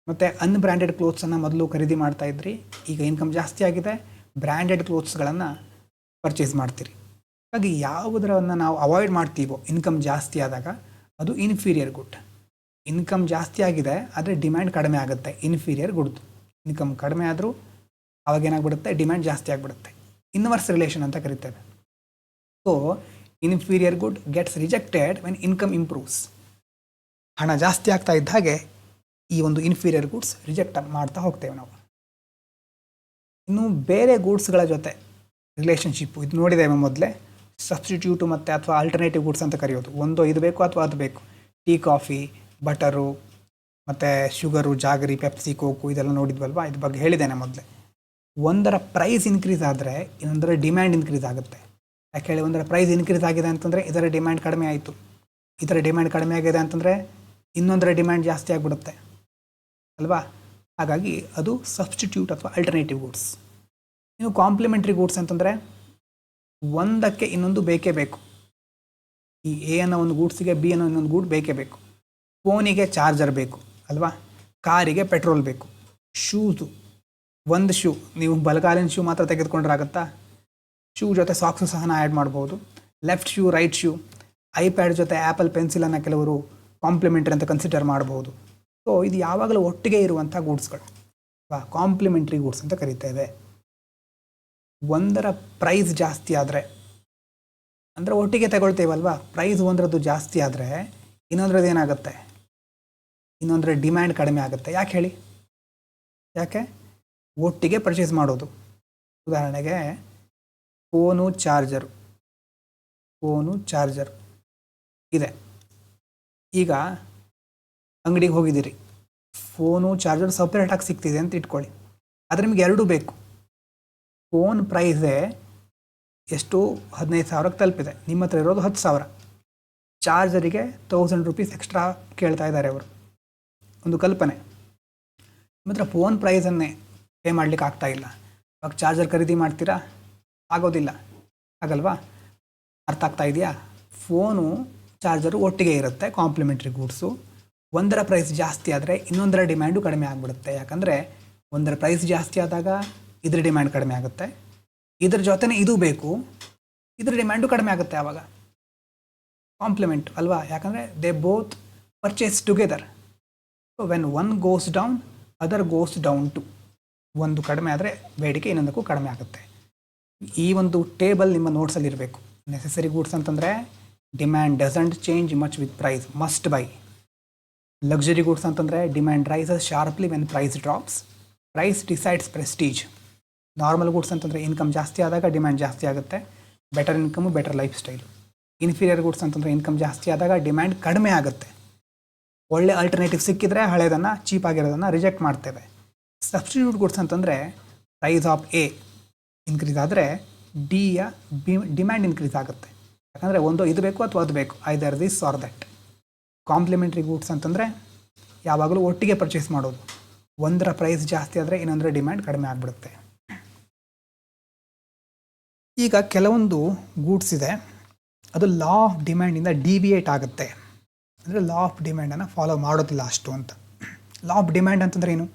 ಮತ್ತು ಅನ್ಬ್ರ್ಯಾಂಡೆಡ್ ಕ್ಲೋತ್ಸನ್ನು ಮೊದಲು ಖರೀದಿ ಮಾಡ್ತಾಯಿದ್ರಿ, ಈಗ ಇನ್ಕಮ್ ಜಾಸ್ತಿ ಆಗಿದೆ, ಬ್ರ್ಯಾಂಡೆಡ್ ಕ್ಲೋತ್ಸ್ಗಳನ್ನು ಪರ್ಚೇಸ್ ಮಾಡ್ತೀರಿ. ಹಾಗಾಗಿ ಯಾವುದರನ್ನು ನಾವು ಅವಾಯ್ಡ್ ಮಾಡ್ತೀವೋ ಇನ್ಕಮ್ ಜಾಸ್ತಿ ಆದಾಗ ಅದು ಇನ್ಫೀರಿಯರ್ ಗುಡ್. ಇನ್ಕಮ್ ಜಾಸ್ತಿ ಆಗಿದೆ ಆದರೆ ಡಿಮ್ಯಾಂಡ್ ಕಡಿಮೆ ಆಗುತ್ತೆ, ಇನ್ಫೀರಿಯರ್ ಗುಡ್. ಇನ್ಕಮ್ ಕಡಿಮೆ ಆದರೂ ಅವಾಗ ಏನಾಗ್ಬಿಡುತ್ತೆ, ಡಿಮ್ಯಾಂಡ್ ಜಾಸ್ತಿ ಆಗಿಬಿಡುತ್ತೆ. ಇನ್ವರ್ಸ್ ರಿಲೇಷನ್ ಅಂತ ಕರಿತೇವೆ. So inferior good gets rejected when income improves. ಹಣ ಜಾಸ್ತಿ ಆಗ್ತಾ ಇದ್ದ ಹಾಗೆ ಈ ಒಂದು ಇನ್ಫೀರಿಯರ್ ಗೂಡ್ಸ್ ರಿಜೆಕ್ಟ್ ಮಾಡ್ತಾ ಹೋಗ್ತೇವೆ ನಾವು. ಇನ್ನು ಬೇರೆ ಗೂಡ್ಸ್ಗಳ ಜೊತೆ ರಿಲೇಷನ್ಶಿಪ್ಪು ಇದು ನೋಡಿದ್ದೇವೆ ಮೊದಲೇ. ಸಬ್ಸ್ಟಿಟ್ಯೂಟು ಮತ್ತು ಅಥವಾ ಆಲ್ಟರ್ನೇಟಿವ್ ಗೂಡ್ಸ್ ಅಂತ ಕರೆಯೋದು. ಒಂದು ಇದು ಬೇಕು ಅಥವಾ ಅದು ಬೇಕು. ಟೀ, ಕಾಫಿ, ಬಟರು ಮತ್ತು ಶುಗರು, ಜಾಗರಿ, ಪೆಪ್ಸಿ, ಕೋಕು ಇದೆಲ್ಲ ನೋಡಿದ್ವಲ್ವಾ, ಇದ್ರ ಬಗ್ಗೆ ಹೇಳಿದ್ದೇನೆ ಮೊದಲೇ. ಒಂದರ ಪ್ರೈಸ್ ಇನ್ಕ್ರೀಸ್ ಆದರೆ ಇನ್ನೊಂದರ ಡಿಮ್ಯಾಂಡ್ ಇನ್ಕ್ರೀಸ್ ಆಗುತ್ತೆ. ಯಾಕೆ ಹೇಳಿ? ಒಂದರ ಪ್ರೈಸ್ ಇನ್ಕ್ರೀಸ್ ಆಗಿದೆ ಅಂತಂದರೆ ಇದರ ಡಿಮ್ಯಾಂಡ್ ಕಡಿಮೆ ಆಯಿತು, ಇದರ ಡಿಮ್ಯಾಂಡ್ ಕಡಿಮೆ ಆಗಿದೆ ಅಂತಂದರೆ ಇನ್ನೊಂದರ ಡಿಮ್ಯಾಂಡ್ ಜಾಸ್ತಿ ಆಗಿಬಿಡುತ್ತೆ ಅಲ್ವಾ? ಹಾಗಾಗಿ ಅದು ಸಬ್ಸ್ಟಿಟ್ಯೂಟ್ ಅಥವಾ ಅಲ್ಟರ್ನೇಟಿವ್ ಗೂಡ್ಸ್. ಇನ್ನು ಕಾಂಪ್ಲಿಮೆಂಟ್ರಿ ಗೂಡ್ಸ್ ಅಂತಂದರೆ ಒಂದಕ್ಕೆ ಇನ್ನೊಂದು ಬೇಕೇ ಬೇಕು. ಈ ಎ ಅನ್ನೋ ಒಂದು ಗೂಡ್ಸಿಗೆ ಬಿ ಅನ್ನೋ ಇನ್ನೊಂದು ಗೂಡ್ ಬೇಕೇ ಬೇಕು. ಫೋನಿಗೆ ಚಾರ್ಜರ್ ಬೇಕು ಅಲ್ವಾ? ಕಾರಿಗೆ ಪೆಟ್ರೋಲ್ ಬೇಕು. ಶೂಸು, ಒಂದು ಶೂ ನೀವು ಬಲಗಾಲಿನ ಶೂ ಮಾತ್ರ ತೆಗೆದುಕೊಂಡ್ರೆ ಆಗುತ್ತಾ? ಶೂ ಜೊತೆ ಸಾಕ್ಸು ಸಹ ಆ್ಯಡ್ ಮಾಡ್ಬೋದು. Left shoe, right shoe, iPad ಜೊತೆ ಆ್ಯಪಲ್ ಪೆನ್ಸಿಲನ್ನು ಕೆಲವರು ಕಾಂಪ್ಲಿಮೆಂಟ್ರಿ ಅಂತ ಕನ್ಸಿಡರ್ ಮಾಡ್ಬೋದು. ಸೊ ಇದು ಯಾವಾಗಲೂ ಒಟ್ಟಿಗೆ ಇರುವಂಥ ಗೂಡ್ಸ್ಗಳು ಕಾಂಪ್ಲಿಮೆಂಟ್ರಿ ಗೂಡ್ಸ್ ಅಂತ ಕರಿತೇವೆ. ಒಂದರ ಪ್ರೈಸ್ ಜಾಸ್ತಿ ಆದರೆ ಅಂದರೆ ಒಟ್ಟಿಗೆ ತಗೊಳ್ತೇವಲ್ವಾ, ಪ್ರೈಸ್ ಒಂದರದ್ದು ಜಾಸ್ತಿ ಆದರೆ ಇನ್ನೊಂದ್ರದ್ದು ಏನಾಗುತ್ತೆ? ಇನ್ನೊಂದರ ಡಿಮ್ಯಾಂಡ್ ಕಡಿಮೆ ಆಗುತ್ತೆ. ಯಾಕೆ ಹೇಳಿ? ಯಾಕೆ? ಒಟ್ಟಿಗೆ ಪರ್ಚೇಸ್ ಮಾಡೋದು. ಉದಾಹರಣೆಗೆ ಫೋನು ಚಾರ್ಜರು ಇದೆ. ಈಗ ಅಂಗಡಿಗೆ ಹೋಗಿದ್ದೀರಿ, ಫೋನು ಚಾರ್ಜರ್ ಸಪ್ರೇಟಾಗಿ ಸಿಗ್ತಿದೆ ಅಂತ ಇಟ್ಕೊಳ್ಳಿ. ಆದರೆ ನಿಮ್ಗೆ ಎರಡೂ ಬೇಕು. ಫೋನ್ ಪ್ರೈಸೇ ಎಷ್ಟು? 15,000ಕ್ಕೆ ತಲುಪಿದೆ, ನಿಮ್ಮ ಹತ್ರ ಇರೋದು 10,000. ಚಾರ್ಜರಿಗೆ 1000 ರೂಪೀಸ್ ಎಕ್ಸ್ಟ್ರಾ ಕೇಳ್ತಾ ಇದ್ದಾರೆ ಅವರು. ಒಂದು ಕಲ್ಪನೆ. ನಿಮ್ಮ ಹತ್ರ ಫೋನ್ ಪ್ರೈಸನ್ನೇ ಪೇ ಮಾಡಲಿಕ್ಕೆ ಆಗ್ತಾ ಇಲ್ಲ, ಇವಾಗ ಚಾರ್ಜರ್ ಖರೀದಿ ಮಾಡ್ತೀರಾ? ಆಗೋದಿಲ್ಲ, ಆಗಲ್ವಾ? ಅರ್ಥ ಆಗ್ತಾ ಇದೆಯಾ? ಫೋನು ಚಾರ್ಜರು ಒಟ್ಟಿಗೆ ಇರುತ್ತೆ, ಕಾಂಪ್ಲಿಮೆಂಟ್ರಿ ಗೂಡ್ಸು. ಒಂದರ ಪ್ರೈಸ್ ಜಾಸ್ತಿ ಆದರೆ ಇನ್ನೊಂದರ ಡಿಮ್ಯಾಂಡು ಕಡಿಮೆ ಆಗಿಬಿಡುತ್ತೆ. ಯಾಕಂದರೆ ಒಂದರ ಪ್ರೈಸ್ ಜಾಸ್ತಿ ಆದಾಗ ಇದ್ರ ಡಿಮ್ಯಾಂಡ್ ಕಡಿಮೆ ಆಗುತ್ತೆ, ಇದ್ರ ಜೊತೆನೇ ಇದು ಬೇಕು, ಇದ್ರ ಡಿಮ್ಯಾಂಡು ಕಡಿಮೆ ಆಗುತ್ತೆ. ಆವಾಗ ಕಾಂಪ್ಲಿಮೆಂಟ್ ಅಲ್ವಾ? ಯಾಕಂದರೆ they both purchase together. So when one goes down other goes down too. ಒಂದು ಕಡಿಮೆ ಆದರೆ ಬೇಡಿಕೆ ಇನ್ನೊಂದಕ್ಕೂ ಕಡಿಮೆ ಆಗುತ್ತೆ. ಈ ಒಂದು ಟೇಬಲ್ ನಿಮ್ಮ ನೋಟ್ಸಲ್ಲಿರಬೇಕು. ನೆಸೆಸರಿ ಗೂಡ್ಸ್ ಅಂತಂದರೆ demand doesn't change much with price, must buy. Luxury goods ಅಂತಂದರೆ demand rises sharply when price drops, price decides prestige. Normal goods ಅಂತಂದರೆ ಇನ್ಕಮ್ ಜಾಸ್ತಿ ಆದಾಗ ಡಿಮ್ಯಾಂಡ್ ಜಾಸ್ತಿ ಆಗುತ್ತೆ, better income better lifestyle. Inferior goods ಅಂತಂದರೆ income ಜಾಸ್ತಿ ಆದಾಗ demand ಕಡಿಮೆ ಆಗುತ್ತೆ. ಒಳ್ಳೆ ಆಲ್ಟರ್ನೇಟಿವ್ ಸಿಕ್ಕಿದ್ರೆ ಹಳೆಯದನ್ನು, ಚೀಪಾಗಿರೋದನ್ನು ರಿಜೆಕ್ಟ್ ಮಾಡ್ತೇವೆ. ಸಬ್ಸ್ಟಿಟ್ಯೂಟ್ ಗೂಡ್ಸ್ ಅಂತಂದರೆ ಪ್ರೈಸ್ ಆಫ್ ಎ ಇನ್ಕ್ರೀಸ್ ಆದರೆ ಡಿಯ ಡಿಮ್ಯಾಂಡ್ ಇನ್ಕ್ರೀಸ್ ಆಗುತ್ತೆ. ಯಾಕಂದರೆ ಒಂದು ಇದು ಬೇಕು ಅಥವಾ ಅದು ಬೇಕು, either this or that. Complementary goods ಅಂತಂದರೆ ಯಾವಾಗಲೂ ಒಟ್ಟಿಗೆ ಪರ್ಚೇಸ್ ಮಾಡೋದು. ಒಂದರ ಪ್ರೈಸ್ ಜಾಸ್ತಿ ಆದರೆ ಇನ್ನೊಂದರ ಡಿಮ್ಯಾಂಡ್ ಕಡಿಮೆ ಆಗಿಬಿಡುತ್ತೆ. ಈಗ ಕೆಲವೊಂದು ಗೂಡ್ಸ್ ಇದೆ, ಅದು ಲಾ ಆಫ್ ಡಿಮ್ಯಾಂಡಿಂದ ಡಿವಿಯೇಟ್ ಆಗುತ್ತೆ. ಅಂದರೆ ಲಾ ಆಫ್ ಡಿಮ್ಯಾಂಡನ್ನು ಫಾಲೋ ಮಾಡೋದಿಲ್ಲ ಅಷ್ಟು ಅಂತ. ಲಾ ಆಫ್ ಡಿಮ್ಯಾಂಡ್ ಅಂತಂದರೆ ಏನು?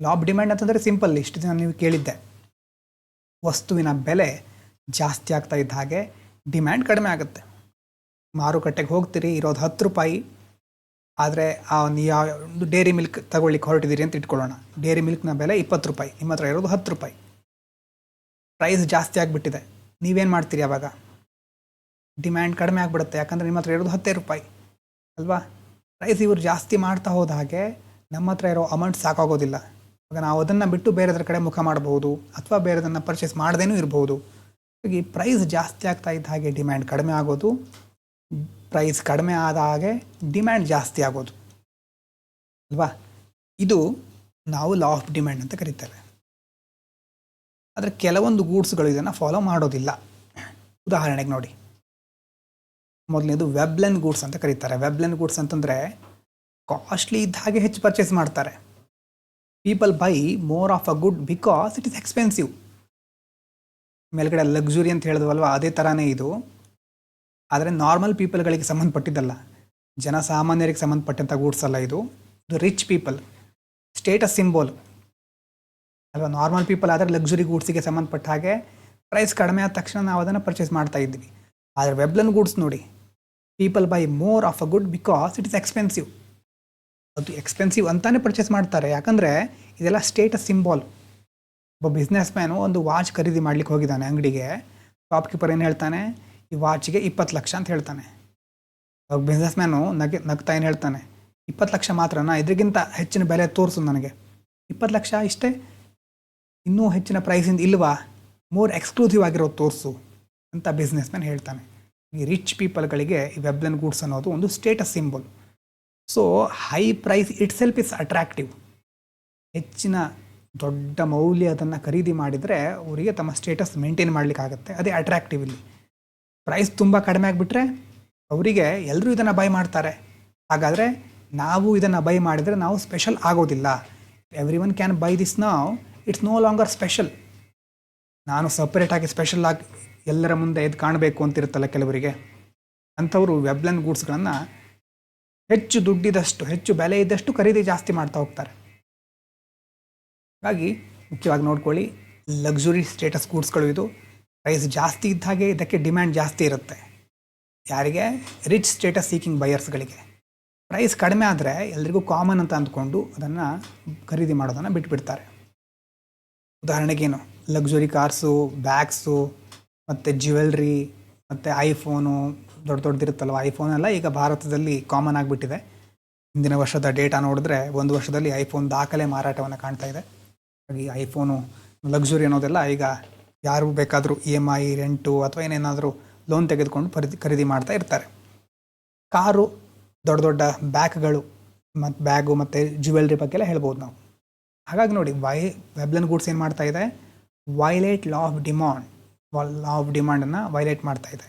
ಲಾ ಆಫ್ ಡಿಮ್ಯಾಂಡ್ ಅಂತಂದರೆ ಸಿಂಪಲ್, ಇಷ್ಟು ದಿನ ನೀವು ಕೇಳಿದ್ದೆ, ವಸ್ತುವಿನ ಬೆಲೆ ಜಾಸ್ತಿ ಆಗ್ತಾ ಇದ್ದ ಹಾಗೆ ಡಿಮ್ಯಾಂಡ್ ಕಡಿಮೆ ಆಗುತ್ತೆ. ಮಾರುಕಟ್ಟೆಗೆ ಹೋಗ್ತೀರಿ, ಇರೋದು 10 ರೂಪಾಯಿ, ಆದರೆ ಒಂದು ಡೇರಿ ಮಿಲ್ಕ್ ತಗೊಳ್ಳಿಕ್ಕೆ ಹೊರಟಿದ್ದೀರಿ ಅಂತ ಇಟ್ಕೊಳ್ಳೋಣ. ಡೇರಿ ಮಿಲ್ಕ್ನ ಬೆಲೆ 20 ರೂಪಾಯಿ, ನಿಮ್ಮ ಹತ್ರ ಇರೋದು 10 ರೂಪಾಯಿ. ಪ್ರೈಸ್ ಜಾಸ್ತಿ ಆಗಿಬಿಟ್ಟಿದೆ, ನೀವೇನು ಮಾಡ್ತೀರಿ? ಆವಾಗ ಡಿಮ್ಯಾಂಡ್ ಕಡಿಮೆ ಆಗಿಬಿಡುತ್ತೆ, ಯಾಕಂದರೆ ನಿಮ್ಮ ಹತ್ರ ಇರೋದು 10 ರೂಪಾಯಿ ಅಲ್ವಾ? ಪ್ರೈಸ್ ಇವರು ಜಾಸ್ತಿ ಮಾಡ್ತಾ ಹೋದ ಹಾಗೆ ನಮ್ಮ ಹತ್ರ ಇರೋ ಅಮೌಂಟ್ ಸಾಕಾಗೋದಿಲ್ಲ. ಇವಾಗ ನಾವು ಅದನ್ನು ಬಿಟ್ಟು ಬೇರೆದ್ರ ಕಡೆ ಮುಖ ಮಾಡಬಹುದು, ಅಥವಾ ಬೇರೆದನ್ನು ಪರ್ಚೇಸ್ ಮಾಡದೇನೂ ಇರಬಹುದು. ಈ ಪ್ರೈಸ್ ಜಾಸ್ತಿ ಆಗ್ತಾ ಇದ್ದ ಹಾಗೆ ಡಿಮ್ಯಾಂಡ್ ಕಡಿಮೆ ಆಗೋದು, ಪ್ರೈಸ್ ಕಡಿಮೆ ಆದ ಹಾಗೆ ಡಿಮ್ಯಾಂಡ್ ಜಾಸ್ತಿ ಆಗೋದು ಅಲ್ವಾ? ಇದು ನಾವು ಲಾ ಆಫ್ ಡಿಮ್ಯಾಂಡ್ ಅಂತ ಕರಿತೇವೆ. ಆದರೆ ಕೆಲವೊಂದು ಗೂಡ್ಸ್ಗಳು ಇದನ್ನು ಫಾಲೋ ಮಾಡೋದಿಲ್ಲ. ಉದಾಹರಣೆಗೆ ನೋಡಿ, ಮೊದಲನೇದು ವೆಬ್ಲೆನ್ ಗೂಡ್ಸ್ ಅಂತ ಕರೀತಾರೆ. ವೆಬ್ಲೆನ್ ಗೂಡ್ಸ್ ಅಂತಂದರೆ ಕಾಸ್ಟ್ಲಿ ಇದ್ದ ಹಾಗೆ ಹೆಚ್ಚು ಪರ್ಚೇಸ್ ಮಾಡ್ತಾರೆ. People by more of a good because it is expensive. ಮೇಲ್ಗಡೆ ಲಕ್ಸುರಿ ಅಂತ ಹೇಳಿದ್ವಲ್ವ, ಅದೇ ಥರನೇ ಇದು. ಆದರೆ ನಾರ್ಮಲ್ ಪೀಪಲ್ಗಳಿಗೆ ಸಂಬಂಧಪಟ್ಟಿದ್ದಲ್ಲ, ಜನಸಾಮಾನ್ಯರಿಗೆ ಸಂಬಂಧಪಟ್ಟಂಥ ಗೂಡ್ಸ್ ಅಲ್ಲ ಇದು. ಇದು ರಿಚ್ ಪೀಪಲ್, ಸ್ಟೇಟಸ್ ಸಿಂಬೋಲ್ ಅಲ್ವಾ? ನಾರ್ಮಲ್ ಪೀಪಲ್ ಆದರೆ ಲಕ್ಸುರಿ ಗೂಡ್ಸಿಗೆ ಸಂಬಂಧಪಟ್ಟ ಹಾಗೆ ಪ್ರೈಸ್ ಕಡಿಮೆ ಆದ ತಕ್ಷಣ ನಾವು ಅದನ್ನು ಪರ್ಚೇಸ್ ಮಾಡ್ತಾ ಇದ್ವಿ. ಆದರೆ ವೆಬ್ಲೆನ್ ಗೂಡ್ಸ್ ನೋಡಿ, people by more of a good because it is expensive. ಅದು ಎಕ್ಸ್ಪೆನ್ಸಿವ್ ಅಂತಾನೆ ಪರ್ಚೇಸ್ ಮಾಡ್ತಾರೆ, ಯಾಕಂದರೆ ಇದೆಲ್ಲ ಸ್ಟೇಟಸ್ ಸಿಂಬಾಲ್. ಒಬ್ಬ ಬಿಸ್ನೆಸ್ ಮ್ಯಾನು ಒಂದು ವಾಚ್ ಖರೀದಿ ಮಾಡ್ಲಿಕ್ಕೆ ಹೋಗಿದ್ದಾನೆ ಅಂಗಡಿಗೆ. ಶಾಪ್ ಕೀಪರ್ ಏನು ಹೇಳ್ತಾನೆ? ಈ ವಾಚಿಗೆ 20 ಲಕ್ಷ ಅಂತ ಹೇಳ್ತಾನೆ. ಅವಾಗ ಬಿಸ್ನೆಸ್ ಮ್ಯಾನು ನಗ್ತಾ ಏನು ಹೇಳ್ತಾನೆ? 20 ಲಕ್ಷ ಮಾತ್ರನಾ? ಇದಕ್ಕಿಂತ ಹೆಚ್ಚಿನ ಬೆಲೆ ತೋರಿಸು ನನಗೆ. 20 ಲಕ್ಷ ಇಷ್ಟೇ, ಇನ್ನೂ ಹೆಚ್ಚಿನ ಪ್ರೈಸಿಂದ ಇಲ್ವಾ? ಮೋರ್ ಎಕ್ಸ್ಕ್ಲೂಸಿವ್ ಆಗಿರೋದು ತೋರಿಸು ಅಂತ ಬಿಸ್ನೆಸ್ ಮ್ಯಾನ್ ಹೇಳ್ತಾನೆ. ಈ ರಿಚ್ ಪೀಪಲ್ಗಳಿಗೆ ಈ ವೆಬ್ಲೆನ್ ಗೂಡ್ಸ್ ಅನ್ನೋದು ಒಂದು status symbol. So high price itself is attractive. ಹೆಚ್ಚಿನ ದೊಡ್ಡ ಮೌಲ್ಯ ಅದನ್ನು ಖರೀದಿ ಮಾಡಿದರೆ ಅವರಿಗೆ ತಮ್ಮ ಸ್ಟೇಟಸ್ ಮೇಂಟೈನ್ ಮಾಡಲಿಕ್ಕಾಗತ್ತೆ. ಅದೇ ಅಟ್ರಾಕ್ಟಿವ್ ಇಲ್ಲಿ. ಪ್ರೈಸ್ ತುಂಬ ಕಡಿಮೆ ಆಗಿಬಿಟ್ರೆ ಅವರಿಗೆ ಎಲ್ಲರೂ ಇದನ್ನು ಬೈ ಮಾಡ್ತಾರೆ. ಹಾಗಾದರೆ ನಾವು ಇದನ್ನು ಬೈ ಮಾಡಿದರೆ ನಾವು ಸ್ಪೆಷಲ್ ಆಗೋದಿಲ್ಲ. Every one can buy this ನಾವ್, ಇಟ್ಸ್ ನೋ ಲಾಂಗರ್ ಸ್ಪೆಷಲ್. ನಾನು ಸಪ್ರೇಟಾಗಿ ಸ್ಪೆಷಲ್ ಆಗಿ ಎಲ್ಲರ ಮುಂದೆ ಎದ್ದು ಕಾಣಬೇಕು ಅಂತಿರುತ್ತಲ್ಲ ಕೆಲವರಿಗೆ, ಅಂಥವರು ವೆಬ್ಲೆನ್ ಗೂಡ್ಸ್ಗಳನ್ನು ಹೆಚ್ಚು ದುಡ್ಡಿದಷ್ಟು, ಹೆಚ್ಚು ಬೆಲೆ ಇದ್ದಷ್ಟು ಖರೀದಿ ಜಾಸ್ತಿ ಮಾಡ್ತಾ ಹೋಗ್ತಾರೆ. ಹಾಗಾಗಿ ಮುಖ್ಯವಾಗಿ ನೋಡ್ಕೊಳ್ಳಿ, ಲಕ್ಸುರಿ ಸ್ಟೇಟಸ್ ಗೂಡ್ಸ್ಗಳು ಇದು. ಪ್ರೈಸ್ ಜಾಸ್ತಿ ಇದ್ದ ಹಾಗೆ ಇದಕ್ಕೆ ಡಿಮ್ಯಾಂಡ್ ಜಾಸ್ತಿ ಇರುತ್ತೆ. ಯಾರಿಗೆ? ರಿಚ್ ಸ್ಟೇಟಸ್ ಸೀಕಿಂಗ್ ಬಯರ್ಸ್ಗಳಿಗೆ. ಪ್ರೈಸ್ ಕಡಿಮೆ ಆದರೆ ಎಲ್ರಿಗೂ ಕಾಮನ್ ಅಂತ ಅಂದ್ಕೊಂಡು ಅದನ್ನು ಖರೀದಿ ಮಾಡೋದನ್ನು ಬಿಟ್ಬಿಡ್ತಾರೆ. ಉದಾಹರಣೆಗೇನು, ಲಕ್ಸುರಿ ಕಾರ್ಸು, ಬ್ಯಾಗ್ಸು, ಮತ್ತು ಜ್ಯುವೆಲ್ರಿ, ಮತ್ತು ಐಫೋನು, ದೊಡ್ಡದಿರುತ್ತಲ್ವ ಐಫೋನೆಲ್ಲ ಈಗ ಭಾರತದಲ್ಲಿ ಕಾಮನ್ ಆಗಿಬಿಟ್ಟಿದೆ. ಹಿಂದಿನ ವರ್ಷದ ಡೇಟಾ ನೋಡಿದ್ರೆ 1 ವರ್ಷದಲ್ಲಿ ಐಫೋನ್ ದಾಖಲೆ ಮಾರಾಟವನ್ನು ಕಾಣ್ತಾ ಇದೆ. ಹಾಗಾಗಿ ಐಫೋನು ಲಕ್ಸುರಿ ಅನ್ನೋದೆಲ್ಲ ಈಗ ಯಾರು ಬೇಕಾದರೂ EMI, ರೆಂಟು ಅಥವಾ ಏನೇನಾದರೂ ಲೋನ್ ತೆಗೆದುಕೊಂಡು ಖರೀದಿ ಮಾಡ್ತಾ ಇರ್ತಾರೆ. ಕಾರು, ದೊಡ್ಡ ದೊಡ್ಡ ಬ್ಯಾಗ್ಗಳು ಮತ್ತು ಬ್ಯಾಗು ಮತ್ತು ಜ್ಯುವೆಲ್ರಿ ಬಗ್ಗೆ ಎಲ್ಲ ಹೇಳ್ಬೋದು ನಾವು. ಹಾಗಾಗಿ ನೋಡಿ, ವೆಬ್ಲೆನ್ ಗೂಡ್ಸ್ ಏನು ಮಾಡ್ತಾ ಇದೆ? ವೈಲೇಟ್ ಲಾ ಆಫ್ ಡಿಮಾಂಡನ್ನು ವೈಲೇಟ್ ಮಾಡ್ತಾ ಇದೆ.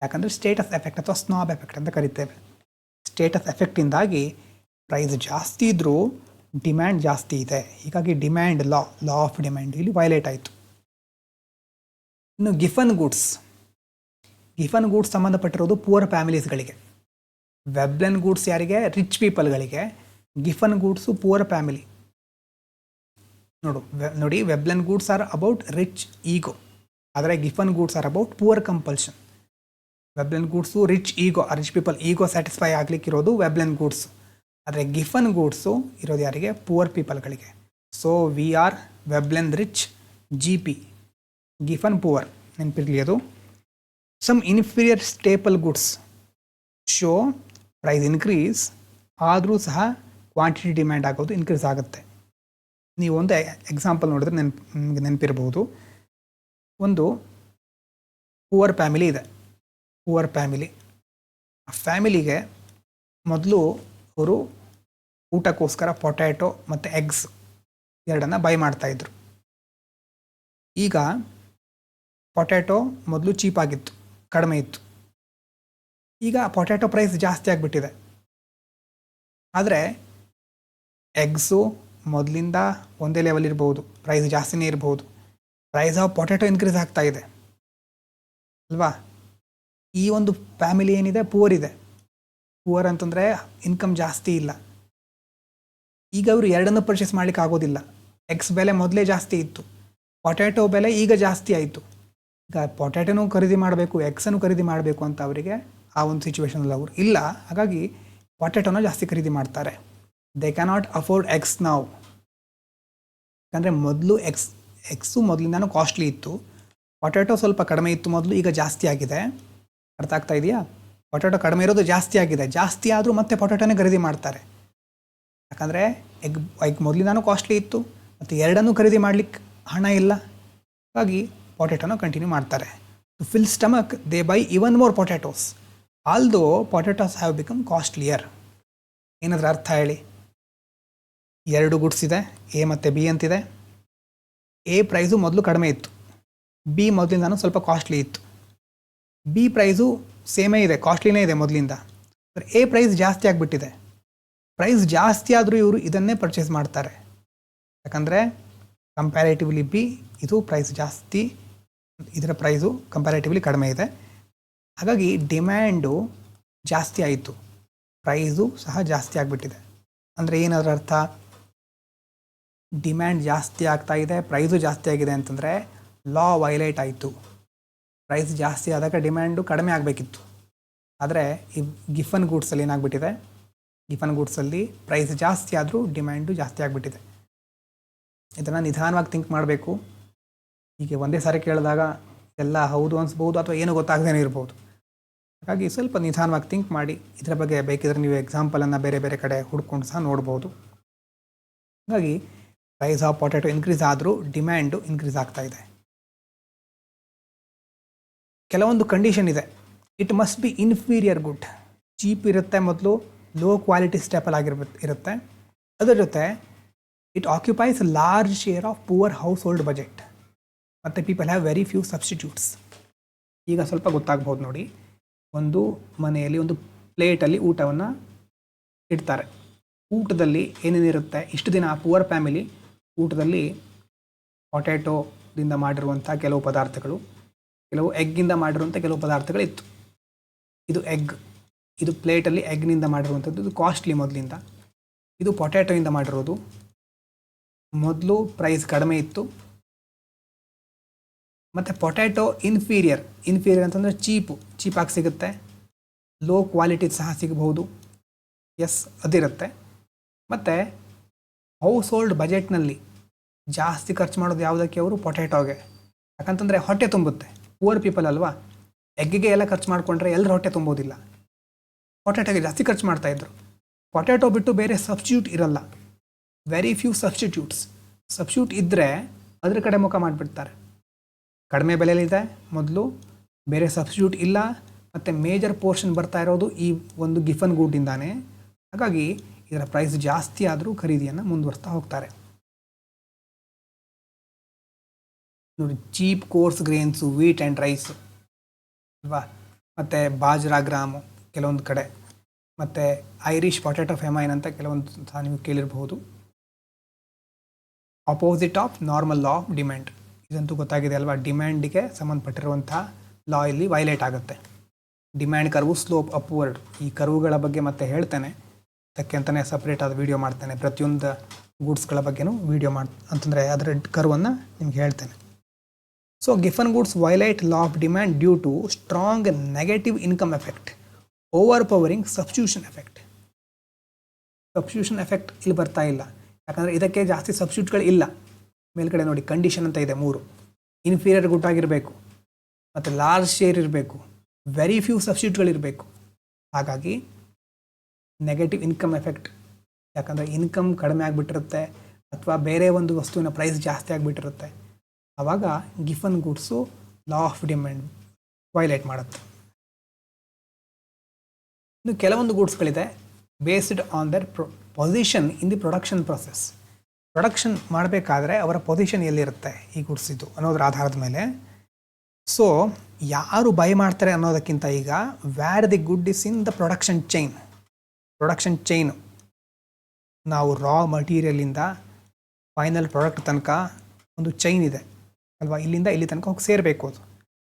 ಯಾಕಂದರೆ ಸ್ಟೇಟಸ್ ಎಫೆಕ್ಟ್ ಅಥವಾ ಸ್ನಾಬ್ ಎಫೆಕ್ಟ್ ಅಂತ ಕರಿತೇವೆ. ಸ್ಟೇಟಸ್ ಎಫೆಕ್ಟಿಂದಾಗಿ ಪ್ರೈಸ್ ಜಾಸ್ತಿ ಇದ್ದರೂ ಡಿಮ್ಯಾಂಡ್ ಜಾಸ್ತಿ ಇದೆ. ಹೀಗಾಗಿ ಡಿಮ್ಯಾಂಡ್ ಲಾ ಆಫ್ ಡಿಮ್ಯಾಂಡ್ ಇಲ್ಲಿ ವೈಲೇಟ್ ಆಯಿತು. ಇನ್ನು ಗಿಫನ್ ಗೂಡ್ಸ್ ಸಂಬಂಧಪಟ್ಟಿರೋದು ಪುವರ್ ಫ್ಯಾಮಿಲೀಸ್ಗಳಿಗೆ. ವೆಬ್ಲೆನ್ ಗೂಡ್ಸ್ ಯಾರಿಗೆ? ರಿಚ್ ಪೀಪಲ್ಗಳಿಗೆ. Giffen goods poor family. ನೋಡಿ, Veblen goods are about rich ego, ಆದರೆ Giffen goods are about poor compulsion. Veblen goods rich people ego satisfy ಆಗಲಿಕ್ಕಿರೋದು ವೆಬ್ಲೆನ್ ಗೂಡ್ಸು. ಆದರೆ ಗಿಫನ್ ಗೂಡ್ಸು ಇರೋದು ಯಾರಿಗೆ? ಪುವರ್ ಪೀಪಲ್ಗಳಿಗೆ. So we are Veblen rich, GP, Giffen poor. ನೆನಪಿರಲಿ ಅದು. Some inferior staple goods show price increase, ಆದರೂ ಸಹ quantity demand ಆಗೋದು ಇನ್ಕ್ರೀಸ್ ಆಗುತ್ತೆ. ನೀವು ಒಂದು ಎಕ್ಸಾಂಪಲ್ ನೋಡಿದ್ರೆ ನಿಮಗೆ ನೆನಪಿರ್ಬೋದು. ಒಂದು ಪುವರ್ ಫ್ಯಾಮಿಲಿ ಇದೆ. ಪುವರ್ ಫ್ಯಾಮಿಲಿ, ಆ ಫ್ಯಾಮಿಲಿಗೆ ಮೊದಲು ಅವರು ಊಟಕ್ಕೋಸ್ಕರ ಪೊಟ್ಯಾಟೊ ಮತ್ತು ಎಗ್ಸ್ ಎರಡನ್ನು ಬೈ ಮಾಡ್ತಾಯಿದ್ರು. ಈಗ ಪೊಟ್ಯಾಟೊ ಮೊದಲು ಚೀಪಾಗಿತ್ತು, ಕಡಿಮೆ ಇತ್ತು. ಈಗ ಪೊಟ್ಯಾಟೊ ಪ್ರೈಸ್ ಜಾಸ್ತಿ ಆಗಿಬಿಟ್ಟಿದೆ. ಆದರೆ ಎಗ್ಸು ಮೊದಲಿಂದ ಒಂದೇ ಲೆವೆಲ್ ಇರ್ಬೋದು, ಪ್ರೈಸ್ ಜಾಸ್ತಿನೇ ಇರ್ಬೋದು. ಪ್ರೈಸ್ ಆಫ್ ಪೊಟ್ಯಾಟೊ ಇನ್ಕ್ರೀಸ್ ಆಗ್ತಾ ಇದೆ ಅಲ್ವಾ? ಈ ಒಂದು ಫ್ಯಾಮಿಲಿ ಏನಿದೆ, ಪುವರ್ ಇದೆ. ಪುವರ್ ಅಂತಂದರೆ ಇನ್ಕಮ್ ಜಾಸ್ತಿ ಇಲ್ಲ. ಈಗ ಅವರು ಎರಡನ್ನೂ ಪರ್ಚೇಸ್ ಮಾಡಲಿಕ್ಕೆ ಆಗೋದಿಲ್ಲ. ಎಗ್ಸ್ ಬೆಲೆ ಮೊದಲೇ ಜಾಸ್ತಿ ಇತ್ತು, ಪೊಟ್ಯಾಟೊ ಬೆಲೆ ಈಗ ಜಾಸ್ತಿ ಆಯಿತು. ಈಗ ಪೊಟ್ಯಾಟೊನೂ ಖರೀದಿ ಮಾಡಬೇಕು, ಎಗ್ಸನ್ನು ಖರೀದಿ ಮಾಡಬೇಕು ಅಂತ ಅವರಿಗೆ ಆ ಒಂದು ಸಿಚುವೇಶನಲ್ಲಿ ಅವರು ಇಲ್ಲ. ಹಾಗಾಗಿ ಪೊಟ್ಯಾಟೊನ ಜಾಸ್ತಿ ಖರೀದಿ ಮಾಡ್ತಾರೆ. ದೇ ಕ್ಯಾನಾಟ್ ಅಫೋರ್ಡ್ ಎಗ್ಸ್ ನಾವು. ಯಾಕಂದರೆ ಮೊದಲು ಎಗ್ಸು ಮೊದಲಿಂದಾನು ಕಾಸ್ಟ್ಲಿ ಇತ್ತು. ಪೊಟ್ಯಾಟೊ ಸ್ವಲ್ಪ ಕಡಿಮೆ ಇತ್ತು ಮೊದಲು, ಈಗ ಜಾಸ್ತಿ ಆಗಿದೆ. ಅರ್ಥ ಆಗ್ತಾ ಇದೆಯಾ? ಪೊಟ್ಯಾಟೊ ಕಡಿಮೆ ಇರೋದು ಜಾಸ್ತಿ ಆಗಿದೆ. ಜಾಸ್ತಿ ಆದರೂ ಮತ್ತೆ ಪೊಟ್ಯಾಟೊನೇ ಖರೀದಿ ಮಾಡ್ತಾರೆ. ಯಾಕಂದರೆ ಎಗ್ ಮೊದಲಿಂದಾನು ಕಾಸ್ಟ್ಲಿ ಇತ್ತು, ಮತ್ತು ಎರಡನ್ನೂ ಖರೀದಿ ಮಾಡಲಿಕ್ಕೆ ಹಣ ಇಲ್ಲ. ಹಾಗಾಗಿ ಪೊಟ್ಯಾಟೊನ ಕಂಟಿನ್ಯೂ ಮಾಡ್ತಾರೆ. To fill stomach they buy even more potatoes, although potatoes have become costlier. ಏನಾದರೂ ಅರ್ಥ ಹೇಳಿ? 2 ಗುಡ್ಸ್ ಇದೆ, A ಮತ್ತು B ಅಂತಿದೆ. A ಪ್ರೈಸು ಮೊದಲು ಕಡಿಮೆ ಇತ್ತು, B ಮೊದಲಿಂದಾನು ಸ್ವಲ್ಪ ಕಾಸ್ಟ್ಲಿ ಇತ್ತು. B ಪ್ರೈಸು ಸೇಮೇ ಇದೆ, ಕಾಸ್ಟ್ಲಿನೇ ಇದೆ ಮೊದಲಿಂದ. A ಪ್ರೈಸ್ ಜಾಸ್ತಿ ಆಗಿಬಿಟ್ಟಿದೆ. ಪ್ರೈಸ್ ಜಾಸ್ತಿ ಆದರೂ ಇವರು ಇದನ್ನೇ ಪರ್ಚೇಸ್ ಮಾಡ್ತಾರೆ. ಯಾಕಂದರೆ ಕಂಪ್ಯಾರೇಟಿವ್ಲಿ B ಇದು ಪ್ರೈಸ್ ಜಾಸ್ತಿ, ಇದರ ಪ್ರೈಸು ಕಂಪ್ಯಾರೇಟಿವ್ಲಿ ಕಡಿಮೆ ಇದೆ. ಹಾಗಾಗಿ ಡಿಮ್ಯಾಂಡು ಜಾಸ್ತಿ ಆಯಿತು, ಪ್ರೈಸು ಸಹ ಜಾಸ್ತಿ ಆಗಿಬಿಟ್ಟಿದೆ. ಅಂದರೆ ಏನಾದರೂ ಅರ್ಥ? ಡಿಮ್ಯಾಂಡ್ ಜಾಸ್ತಿ ಆಗ್ತಾ ಇದೆ, ಪ್ರೈಸು ಜಾಸ್ತಿ ಆಗಿದೆ ಅಂತಂದರೆ ಲಾ ವೈಲೇಟ್ ಆಯಿತು. ಪ್ರೈಸ್ ಜಾಸ್ತಿ ಆದಾಗ ಡಿಮ್ಯಾಂಡು ಕಡಿಮೆ ಆಗಬೇಕಿತ್ತು. ಆದರೆ ಈ ಗಿಫನ್ ಗೂಡ್ಸಲ್ಲಿ ಏನಾಗ್ಬಿಟ್ಟಿದೆ? ಗಿಫನ್ ಗೂಡ್ಸಲ್ಲಿ ಪ್ರೈಸ್ ಜಾಸ್ತಿ ಆದರೂ ಡಿಮ್ಯಾಂಡು ಜಾಸ್ತಿ ಆಗಿಬಿಟ್ಟಿದೆ. ಇದನ್ನು ನಿಧಾನವಾಗಿ ಥಿಂಕ್ ಮಾಡಬೇಕು. ಹೀಗೆ ಒಂದೇ ಸಾರಿ ಕೇಳಿದಾಗ ಎಲ್ಲ ಹೌದು ಅನಿಸ್ಬೋದು, ಅಥವಾ ಏನೂ ಗೊತ್ತಾಗದೇ ಇರ್ಬೋದು. ಹಾಗಾಗಿ ಸ್ವಲ್ಪ ನಿಧಾನವಾಗಿ ಥಿಂಕ್ ಮಾಡಿ. ಇದರ ಬಗ್ಗೆ ಬೇಕಿದ್ರೆ ನೀವು ಎಕ್ಸಾಂಪಲನ್ನು ಬೇರೆ ಬೇರೆ ಕಡೆ ಹುಡ್ಕೊಂಡು ಸಹ ನೋಡ್ಬೋದು. ಹಾಗಾಗಿ ಪ್ರೈಸ್ ಆಫ್ ಪೊಟ್ಯಾಟೊ ಇನ್ಕ್ರೀಸ್ ಆದರೂ ಡಿಮ್ಯಾಂಡು ಇನ್ಕ್ರೀಸ್ ಆಗ್ತಾ ಇದೆ. ಕೆಲವೊಂದು ಕಂಡೀಷನ್ ಇದೆ. It must be inferior good. Cheap ಇರುತ್ತೆ ಮೊದಲು, ಲೋ ಕ್ವಾಲಿಟಿ ಸ್ಟೇಪಲ್ ಇರುತ್ತೆ. ಅದರ ಜೊತೆ it occupies large share of poor household budget. ಮತ್ತು people have very few substitutes. ಈಗ ಸ್ವಲ್ಪ ಗೊತ್ತಾಗ್ಬೋದು ನೋಡಿ. ಒಂದು ಮನೆಯಲ್ಲಿ ಒಂದು ಪ್ಲೇಟಲ್ಲಿ ಊಟವನ್ನು ಇಡ್ತಾರೆ. ಊಟದಲ್ಲಿ ಏನೇನಿರುತ್ತೆ, ಇಷ್ಟು ದಿನ ಆ ಪುವರ್ ಫ್ಯಾಮಿಲಿ ಊಟದಲ್ಲಿ ಪೊಟ್ಯಾಟೋದಿಂದ ಮಾಡಿರುವಂಥ ಕೆಲವು ಪದಾರ್ಥಗಳು, ಕೆಲವು ಎಗ್ಗಿಂದ ಮಾಡಿರುವಂಥ ಕೆಲವು ಪದಾರ್ಥಗಳಿತ್ತು. ಇದು ಎಗ್, ಇದು ಪ್ಲೇಟಲ್ಲಿ ಎಗ್ನಿಂದ ಮಾಡಿರುವಂಥದ್ದು, ಇದು ಕಾಸ್ಟ್ಲಿ ಮೊದಲಿಂದ. ಇದು ಪೊಟ್ಯಾಟೋಯಿಂದ ಮಾಡಿರೋದು, ಮೊದಲು ಪ್ರೈಸ್ ಕಡಿಮೆ ಇತ್ತು. ಮತ್ತು ಪೊಟ್ಯಾಟೊ ಇನ್ಫೀರಿಯರ್ ಅಂತಂದರೆ ಚೀಪಾಗಿ ಸಿಗುತ್ತೆ, ಲೋ ಕ್ವಾಲಿಟಿ ಸಹ ಸಿಗಬಹುದು, ಎಸ್ ಅದಿರುತ್ತೆ. ಮತ್ತು ಹೌಸ್ ಹೋಲ್ಡ್ ಬಜೆಟ್ನಲ್ಲಿ ಜಾಸ್ತಿ ಖರ್ಚು ಮಾಡೋದು ಯಾವುದಕ್ಕೆ, ಅವರು ಪೊಟ್ಯಾಟೋಗೆ. ಯಾಕಂತಂದರೆ ಹೊಟ್ಟೆ ತುಂಬುತ್ತೆ, ಪುವರ್ ಪೀಪಲ್ ಅಲ್ವಾ. ಎಗ್ಗಿಗೆ ಎಲ್ಲ ಖರ್ಚು ಮಾಡಿಕೊಂಡ್ರೆ ಎಲ್ಲರ ಹೊಟ್ಟೆ ತುಂಬೋದಿಲ್ಲ, ಪೊಟ್ಯಾಟೋಗೆ ಜಾಸ್ತಿ ಖರ್ಚು ಮಾಡ್ತಾಯಿದ್ರು. ಪೊಟ್ಯಾಟೊ ಬಿಟ್ಟು ಬೇರೆ ಸಬ್ಸ್ಟಿಟ್ಯೂಟ್ ಇರಲ್ಲ, ವೆರಿ ಫ್ಯೂ ಸಬ್ಸ್ಟಿಟ್ಯೂಟ್ ಇದ್ದರೆ ಅದ್ರ ಕಡೆ ಮುಖ ಮಾಡಿಬಿಡ್ತಾರೆ. ಕಡಿಮೆ ಬೆಲೆಯಲ್ಲಿದೆ ಮೊದಲು, ಬೇರೆ ಸಬ್ಸ್ಟಿಟ್ಯೂಟ್ ಇಲ್ಲ, ಮತ್ತು ಮೇಜರ್ ಪೋರ್ಷನ್ ಬರ್ತಾ ಇರೋದು ಈ ಒಂದು ಗಿಫನ್ ಗೂಡಿಂದಾನೆ. ಹಾಗಾಗಿ ಇದರ ಪ್ರೈಸ್ ಜಾಸ್ತಿ ಆದರೂ ಖರೀದಿಯನ್ನು ಮುಂದುವರಿಸ್ತಾ ಹೋಗ್ತಾರೆ. ನೋಡಿ, cheap coarse grains, wheat and rice ಅಲ್ವಾ, ಮತ್ತು ಬಾಜ್ರಾ ಗ್ರಾಮು ಕೆಲವೊಂದು ಕಡೆ, ಮತ್ತು ಐರಿಷ್ ಪೊಟ್ಯಾಟೊ ಫೆಮೈನ್ ಅಂತ ಕೆಲವೊಂದು ಸಹ ನೀವು ಕೇಳಿರಬಹುದು. Opposite of normal law of demand, ಇದಂತೂ ಗೊತ್ತಾಗಿದೆ ಅಲ್ವಾ. ಡಿಮ್ಯಾಂಡಿಗೆ ಸಂಬಂಧಪಟ್ಟಿರುವಂಥ ಲಾ ಇಲ್ಲಿ ವೈಲೇಟ್ ಆಗುತ್ತೆ. ಡಿಮ್ಯಾಂಡ್ ಕರ್ವು ಸ್ಲೋಪ್ ಅಪ್ವರ್ಡ್, ಈ ಕರ್ವುಗಳ ಬಗ್ಗೆ ಮತ್ತೆ ಹೇಳ್ತೇನೆ, ಅದಕ್ಕೆ ಅಂತಲೇ ಸಪ್ರೇಟ್ ಆದ ವೀಡಿಯೋ ಮಾಡ್ತೇನೆ. ಪ್ರತಿಯೊಂದು ಗೂಡ್ಸ್ಗಳ ಬಗ್ಗೆನೂ ವೀಡಿಯೋ ಅಂತಂದರೆ ಅದರ ಕರ್ವನ್ನು ನಿಮ್ಗೆ ಹೇಳ್ತೇನೆ. So Giffen goods violate law of demand due to strong negative income effect overpowering substitution effect. Substitution effect ಇಲ್ಲಿ ಬರ್ತಾ ಇಲ್ಲ, ಯಾಕಂದರೆ ಇದಕ್ಕೆ ಜಾಸ್ತಿ ಸಬ್ಸ್ಟಿಟ್ಯೂಟ್ಗಳು ಇಲ್ಲ. ಮೇಲ್ಗಡೆ ನೋಡಿ ಕಂಡೀಷನ್ ಅಂತ ಇದೆ 3. ಇನ್ಫೀರಿಯರ್ ಗುಡ್ ಆಗಿರಬೇಕು, ಮತ್ತು ಲಾರ್ಜ್ ಶೇರ್ ಇರಬೇಕು, ವೆರಿ ಫ್ಯೂ ಸಬ್ಸ್ಟಿಟ್ಯೂಟ್ಗಳಿರಬೇಕು. ಹಾಗಾಗಿ ನೆಗೆಟಿವ್ ಇನ್ಕಮ್ ಎಫೆಕ್ಟ್, ಯಾಕಂದರೆ ಇನ್ಕಮ್ ಕಡಿಮೆ ಆಗಿಬಿಟ್ಟಿರುತ್ತೆ ಅಥವಾ ಬೇರೆ ಒಂದು ವಸ್ತುವಿನ ಪ್ರೈಸ್ ಜಾಸ್ತಿ ಆಗಿಬಿಟ್ಟಿರುತ್ತೆ, ಆವಾಗ Giffen goods law of demand violate ಮಾಡುತ್ತೆ. ಇನ್ನು ಕೆಲವೊಂದು ಗೂಡ್ಸ್ಗಳಿದೆ based on their position in the production process. Production ಮಾಡಬೇಕಾದ್ರೆ ಅವರ ಪೊಸಿಷನ್ ಎಲ್ಲಿರುತ್ತೆ ಈ ಗೂಡ್ಸ್ ಇದು ಅನ್ನೋದ್ರ ಆಧಾರದ ಮೇಲೆ. ಸೊ ಯಾರು ಬೈ ಮಾಡ್ತಾರೆ ಅನ್ನೋದಕ್ಕಿಂತ ಈಗ where the good is in the production chain, ನಾವು ರಾ ಮಟೀರಿಯಲಿಂದ ಫೈನಲ್ ಪ್ರಾಡಕ್ಟ್ ತನಕ ಒಂದು ಚೈನ್ ಇದೆ ಅಲ್ವಾ, ಇಲ್ಲಿಂದ ಇಲ್ಲಿ ತನಕ ಹೋಗಿ ಸೇರಬೇಕು. ಅದು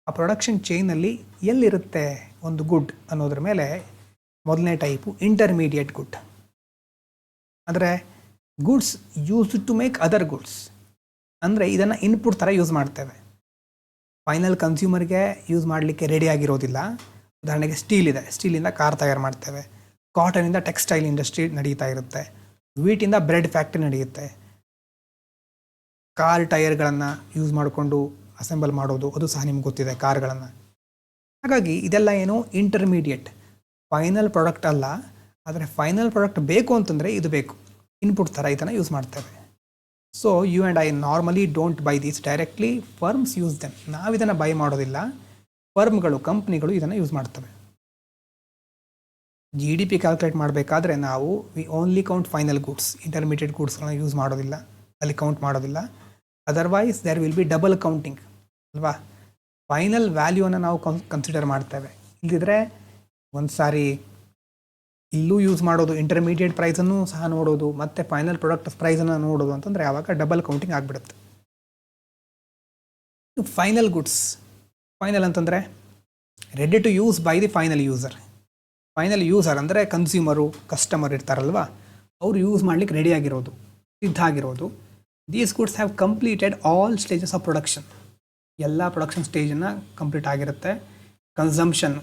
ಆ ಪ್ರೊಡಕ್ಷನ್ ಚೈನಲ್ಲಿ ಎಲ್ಲಿರುತ್ತೆ ಒಂದು ಗುಡ್ ಅನ್ನೋದ್ರ ಮೇಲೆ ಮೊದಲನೇ ಟೈಪು ಇಂಟರ್ಮೀಡಿಯೇಟ್ ಗುಡ್. ಅಂದರೆ goods used to make other goods, ಅಂದರೆ ಇದನ್ನು ಇನ್ಪುಟ್ ಥರ ಯೂಸ್ ಮಾಡ್ತೇವೆ, ಫೈನಲ್ ಕನ್ಸ್ಯೂಮರ್ಗೆ ಯೂಸ್ ಮಾಡಲಿಕ್ಕೆ ರೆಡಿ ಆಗಿರೋದಿಲ್ಲ. ಉದಾಹರಣೆಗೆ ಸ್ಟೀಲ್ ಇದೆ, ಸ್ಟೀಲಿಂದ ಕಾರ್ ತಯಾರು ಮಾಡ್ತೇವೆ, ಕಾಟನಿಂದ ಟೆಕ್ಸ್ಟೈಲ್ ಇಂಡಸ್ಟ್ರಿ ನಡೀತಾ ಇರುತ್ತೆ, ವೀಟಿಂದ ಬ್ರೆಡ್ ಫ್ಯಾಕ್ಟ್ರಿ ನಡೆಯುತ್ತೆ, ಕಾರ್ ಟೈರ್ಗಳನ್ನು ಯೂಸ್ ಮಾಡಿಕೊಂಡು ಅಸೆಂಬಲ್ ಮಾಡೋದು ಅದು ಸಹ ನಿಮ್ಗೆ ಗೊತ್ತಿದೆ, ಕಾರ್ಗಳನ್ನು. ಹಾಗಾಗಿ ಇದೆಲ್ಲ ಏನು ಇಂಟರ್ಮೀಡಿಯೇಟ್, ಫೈನಲ್ ಪ್ರಾಡಕ್ಟ್ ಅಲ್ಲ. ಆದರೆ ಫೈನಲ್ ಪ್ರಾಡಕ್ಟ್ ಬೇಕು ಅಂತಂದರೆ ಇದು ಬೇಕು, ಇನ್ಪುಟ್ ಥರ ಇದನ್ನು ಯೂಸ್ ಮಾಡ್ತೇವೆ. So you and I normally don't buy these directly, firms use them. ನಾವು ಇದನ್ನು ಬೈ ಮಾಡೋದಿಲ್ಲ, ಫರ್ಮ್ಗಳು, ಕಂಪ್ನಿಗಳು ಇದನ್ನು ಯೂಸ್ ಮಾಡ್ತವೆ. GDP ಕ್ಯಾಲ್ಕುಲೇಟ್ ಮಾಡಬೇಕಾದ್ರೆ ನಾವು we only count final goods, intermediate ಗೂಡ್ಸ್ಗಳನ್ನ ಯೂಸ್ ಮಾಡೋದಿಲ್ಲ, ಅಲ್ಲಿ ಕೌಂಟ್ ಮಾಡೋದಿಲ್ಲ. Otherwise there will be double counting ಅಲ್ವಾ. ಫೈನಲ್ ವ್ಯಾಲ್ಯೂವನ್ನು ನಾವು ಕನ್ಸಿಡರ್ ಮಾಡ್ತೇವೆ, ಇಲ್ಲದಿದ್ದರೆ ಒಂದು ಸಾರಿ ಇಲ್ಲೂ ಯೂಸ್ ಮಾಡೋದು, ಇಂಟರ್ಮೀಡಿಯೇಟ್ ಪ್ರೈಸನ್ನು ಸಹ ನೋಡೋದು, ಮತ್ತು ಫೈನಲ್ ಪ್ರಾಡಕ್ಟ್ ಪ್ರೈಸನ್ನು ನೋಡೋದು ಅಂತಂದರೆ ಆವಾಗ ಡಬಲ್ ಕೌಂಟಿಂಗ್ ಆಗಿಬಿಡುತ್ತೆ. ಫೈನಲ್ ಗುಡ್ಸ್, ಫೈನಲ್ ಅಂತಂದರೆ ready to use by the final user. Final user ಅಂದರೆ ಕನ್ಸ್ಯೂಮರು, ಕಸ್ಟಮರ್ ಇರ್ತಾರಲ್ವ, ಅವರು ಯೂಸ್ ಮಾಡಲಿಕ್ಕೆ ರೆಡಿ ಆಗಿರೋದು, ಸಿದ್ಧ ಆಗಿರೋದು. These goods have completed all stages of production, ಎಲ್ಲ ಪ್ರೊಡಕ್ಷನ್ ಸ್ಟೇಜನ್ನು ಕಂಪ್ಲೀಟ್ ಆಗಿರುತ್ತೆ. ಕನ್ಸಂಪ್ಷನ್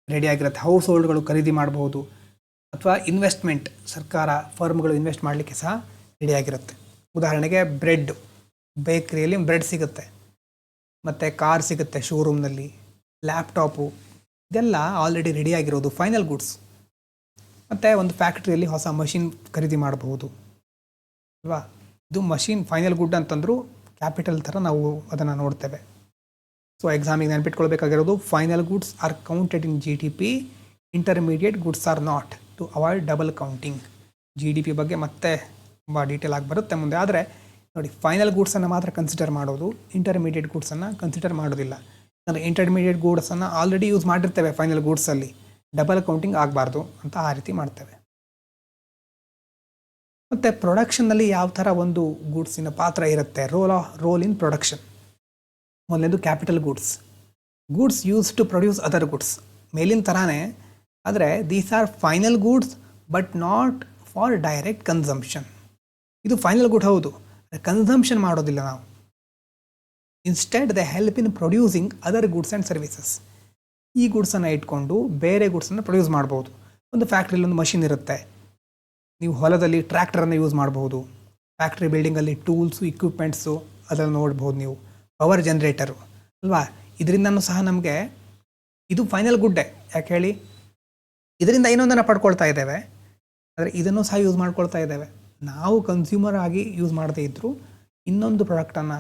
ರೆಡಿ ಆಗಿರುತ್ತೆ, ಹೌಸ್ ಹೋಲ್ಡ್ಗಳು ಖರೀದಿ ಮಾಡಬಹುದು, ಅಥವಾ ಇನ್ವೆಸ್ಟ್ಮೆಂಟ್, ಸರ್ಕಾರ ಫರ್ಮ್ಗಳು ಇನ್ವೆಸ್ಟ್ ಮಾಡಲಿಕ್ಕೆ ಸಹ ರೆಡಿ ಆಗಿರುತ್ತೆ. ಉದಾಹರಣೆಗೆ ಬ್ರೆಡ್, ಬೇಕ್ರಿಯಲ್ಲಿ ಬ್ರೆಡ್ ಸಿಗುತ್ತೆ, ಮತ್ತು ಕಾರ್ ಸಿಗುತ್ತೆ ಶೋರೂಮ್ನಲ್ಲಿ, ಲ್ಯಾಪ್ಟಾಪು, ಇದೆಲ್ಲ ಆಲ್ರೆಡಿ ರೆಡಿ ಆಗಿರೋದು ಫೈನಲ್ ಗುಡ್ಸ್. ಮತ್ತು ಒಂದು ಫ್ಯಾಕ್ಟ್ರಿಯಲ್ಲಿ ಹೊಸ ಮಷಿನ್ ಖರೀದಿ ಮಾಡಬಹುದು ಅಲ್ವಾ, ಇದು ಮಷಿನ್ ಫೈನಲ್ ಗುಡ್ ಅಂತಂದರೂ ಕ್ಯಾಪಿಟಲ್ ಥರ ನಾವು ಅದನ್ನು ನೋಡ್ತೇವೆ. ಸೊ ಎಕ್ಸಾಮಿಗೆ ನೆನಪಿಟ್ಕೊಳ್ಬೇಕಾಗಿರೋದು, final goods are counted in GDP, intermediate goods are not, to avoid double counting. GDP ಬಗ್ಗೆ ಮತ್ತೆ ತುಂಬ ಡೀಟೇಲ್ ಆಗಿ ಬರುತ್ತೆ ಮುಂದೆ. ಆದರೆ ನೋಡಿ, ಫೈನಲ್ ಗೂಡ್ಸನ್ನು ಮಾತ್ರ ಕನ್ಸಿಡರ್ ಮಾಡೋದು, ಇಂಟರ್ಮೀಡಿಯೇಟ್ ಗೂಡ್ಸನ್ನು ಕನ್ಸಿಡರ್ ಮಾಡೋದಿಲ್ಲ. ಅಂದರೆ ಇಂಟರ್ಮೀಡಿಯೇಟ್ ಗೂಡ್ಸನ್ನು ಆಲ್ರೆಡಿ ಯೂಸ್ ಮಾಡಿರ್ತೇವೆ ಫೈನಲ್ ಗೂಡ್ಸಲ್ಲಿ, ಡಬಲ್ ಕೌಂಟಿಂಗ್ ಆಗಬಾರ್ದು ಅಂತ ಆ ರೀತಿ ಮಾಡ್ತೇವೆ. ಮತ್ತು ಪ್ರೊಡಕ್ಷನ್ನಲ್ಲಿ ಯಾವ ಥರ ಒಂದು ಗೂಡ್ಸಿನ ಪಾತ್ರ ಇರುತ್ತೆ, ರೋಲ್ ಇನ್ ಪ್ರೊಡಕ್ಷನ್. ಮೊದಲನೇದು capital goods. Goods use to produce other goods, ಮೇಲಿನ ಥರಾನೇ, ಆದರೆ these are final goods but not for direct consumption. ಇದು ಫೈನಲ್ ಗುಡ್ ಹೌದು, ಕನ್ಸಂಪ್ಷನ್ ಮಾಡೋದಿಲ್ಲ ನಾವು. Instead they help in producing other goods and services. ಈ ಗೂಡ್ಸನ್ನು ಇಟ್ಕೊಂಡು ಬೇರೆ ಗೂಡ್ಸನ್ನು ಪ್ರೊಡ್ಯೂಸ್ ಮಾಡ್ಬೋದು. ಒಂದು ಫ್ಯಾಕ್ಟ್ರಿಲಿ ಒಂದು ಮಷಿನ್ ಇರುತ್ತೆ, ನೀವು ಹೊಲದಲ್ಲಿ ಟ್ರ್ಯಾಕ್ಟರನ್ನು ಯೂಸ್ ಮಾಡ್ಬೋದು. ಫ್ಯಾಕ್ಟ್ರಿ ಬಿಲ್ಡಿಂಗಲ್ಲಿ ಟೂಲ್ಸು, ಇಕ್ವಿಪ್ಮೆಂಟ್ಸು ಅದನ್ನು ನೋಡ್ಬೋದು ನೀವು. ಪವರ್ ಜನ್ರೇಟರು ಅಲ್ವಾ, ಇದರಿಂದನೂ ಸಹ ನಮಗೆ ಇದು ಫೈನಲ್ ಗುಡ್ಡೆ. ಯಾಕೆ ಹೇಳಿ, ಇದರಿಂದ ಇನ್ನೊಂದನ್ನು ಪಡ್ಕೊಳ್ತಾ ಇದ್ದೇವೆ, ಆದರೆ ಇದನ್ನು ಸಹ ಯೂಸ್ ಮಾಡ್ಕೊಳ್ತಾ ಇದ್ದೇವೆ. ನಾವು ಕನ್ಸ್ಯೂಮರ್ ಆಗಿ ಯೂಸ್ ಮಾಡದೇ ಇದ್ದರೂ ಇನ್ನೊಂದು ಪ್ರಾಡಕ್ಟನ್ನು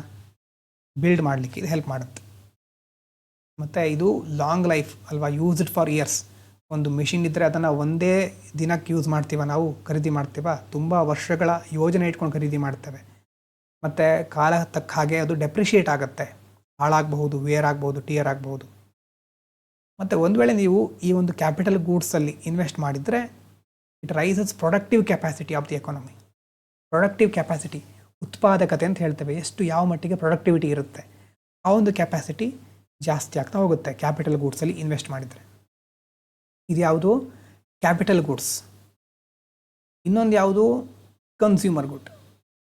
ಬಿಲ್ಡ್ ಮಾಡಲಿಕ್ಕೆ ಇದು ಹೆಲ್ಪ್ ಮಾಡುತ್ತೆ. ಮತ್ತು ಇದು ಲಾಂಗ್ ಲೈಫ್ ಅಲ್ವಾ, ಯೂಸ್ಡ್ ಫಾರ್ ಇಯರ್ಸ್. ಒಂದು ಮಿಷಿನ್ ಇದ್ದರೆ ಅದನ್ನು ಒಂದೇ ದಿನಕ್ಕೆ ಯೂಸ್ ಮಾಡ್ತೀವ, ನಾವು ಖರೀದಿ ಮಾಡ್ತೀವ, ತುಂಬ ವರ್ಷಗಳ ಯೋಜನೆ ಇಟ್ಕೊಂಡು ಖರೀದಿ ಮಾಡ್ತೇವೆ. ಮತ್ತು ಕಾಲ ತಕ್ಕ ಹಾಗೆ ಅದು ಡೆಪ್ರಿಷಿಯೇಟ್ ಆಗುತ್ತೆ, ಹಾಳಾಗಬಹುದು, ವೇರ್ ಆಗಬಹುದು, ಟಿಯರ್ ಆಗಬಹುದು. ಮತ್ತು ಒಂದು ವೇಳೆ ನೀವು ಈ ಒಂದು ಕ್ಯಾಪಿಟಲ್ ಗೂಡ್ಸಲ್ಲಿ ಇನ್ವೆಸ್ಟ್ ಮಾಡಿದರೆ it raises productive capacity of the economy. Productive capacity, ಉತ್ಪಾದಕತೆ ಅಂತ ಹೇಳ್ತೇವೆ, ಎಷ್ಟು ಯಾವ ಮಟ್ಟಿಗೆ ಪ್ರೊಡಕ್ಟಿವಿಟಿ ಇರುತ್ತೆ, ಆ ಒಂದು ಕೆಪಾಸಿಟಿ ಜಾಸ್ತಿ ಆಗ್ತಾ ಹೋಗುತ್ತೆ ಕ್ಯಾಪಿಟಲ್ ಗೂಡ್ಸಲ್ಲಿ ಇನ್ವೆಸ್ಟ್ ಮಾಡಿದರೆ. ಇದು ಯಾವುದು, ಕ್ಯಾಪಿಟಲ್ ಗೂಡ್ಸ್. ಇನ್ನೊಂದು ಯಾವುದು, consumer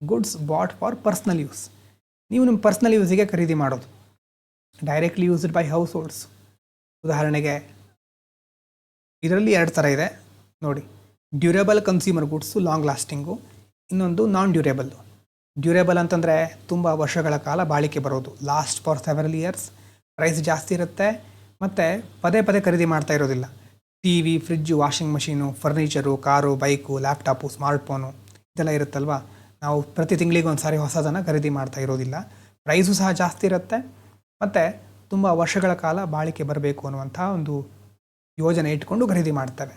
goods bought for personal use. ನೀವು ನಿಮ್ಮ ಪರ್ಸ್ನಲ್ ಯೂಸಿಗೆ ಖರೀದಿ ಮಾಡೋದು, directly used by households. ಉದಾಹರಣೆಗೆ ಇದರಲ್ಲಿ 2 ಥರ ಇದೆ ನೋಡಿ, durable consumer goods, long lasting. ಇನ್ನೊಂದು ನಾನ್ ಡ್ಯೂರೇಬಲ್. ಡ್ಯೂರೇಬಲ್ ಅಂತಂದರೆ ತುಂಬ ವರ್ಷಗಳ ಕಾಲ ಬಾಳಿಕೆ ಬರೋದು, last for several years, price ಜಾಸ್ತಿ ಇರುತ್ತೆ, ಮತ್ತು ಪದೇ ಪದೇ ಖರೀದಿ ಮಾಡ್ತಾ ಇರೋದಿಲ್ಲ. T V, fridge, washing machine, furniture, car, bike, laptop, smartphone ಇದೆಲ್ಲ ಇರುತ್ತಲ್ವ, ನಾವು ಪ್ರತಿ ತಿಂಗಳಿಗೆ ಒಂದು ಸಾರಿ ಹೊಸದನ್ನು ಖರೀದಿ ಮಾಡ್ತಾ ಇರೋದಿಲ್ಲ. ಪ್ರೈಸು ಸಹ ಜಾಸ್ತಿ ಇರುತ್ತೆ, ಮತ್ತು ತುಂಬ ವರ್ಷಗಳ ಕಾಲ ಬಾಳಿಕೆ ಬರಬೇಕು ಅನ್ನುವಂಥ ಒಂದು ಯೋಜನೆ ಇಟ್ಕೊಂಡು ಖರೀದಿ ಮಾಡ್ತೇವೆ.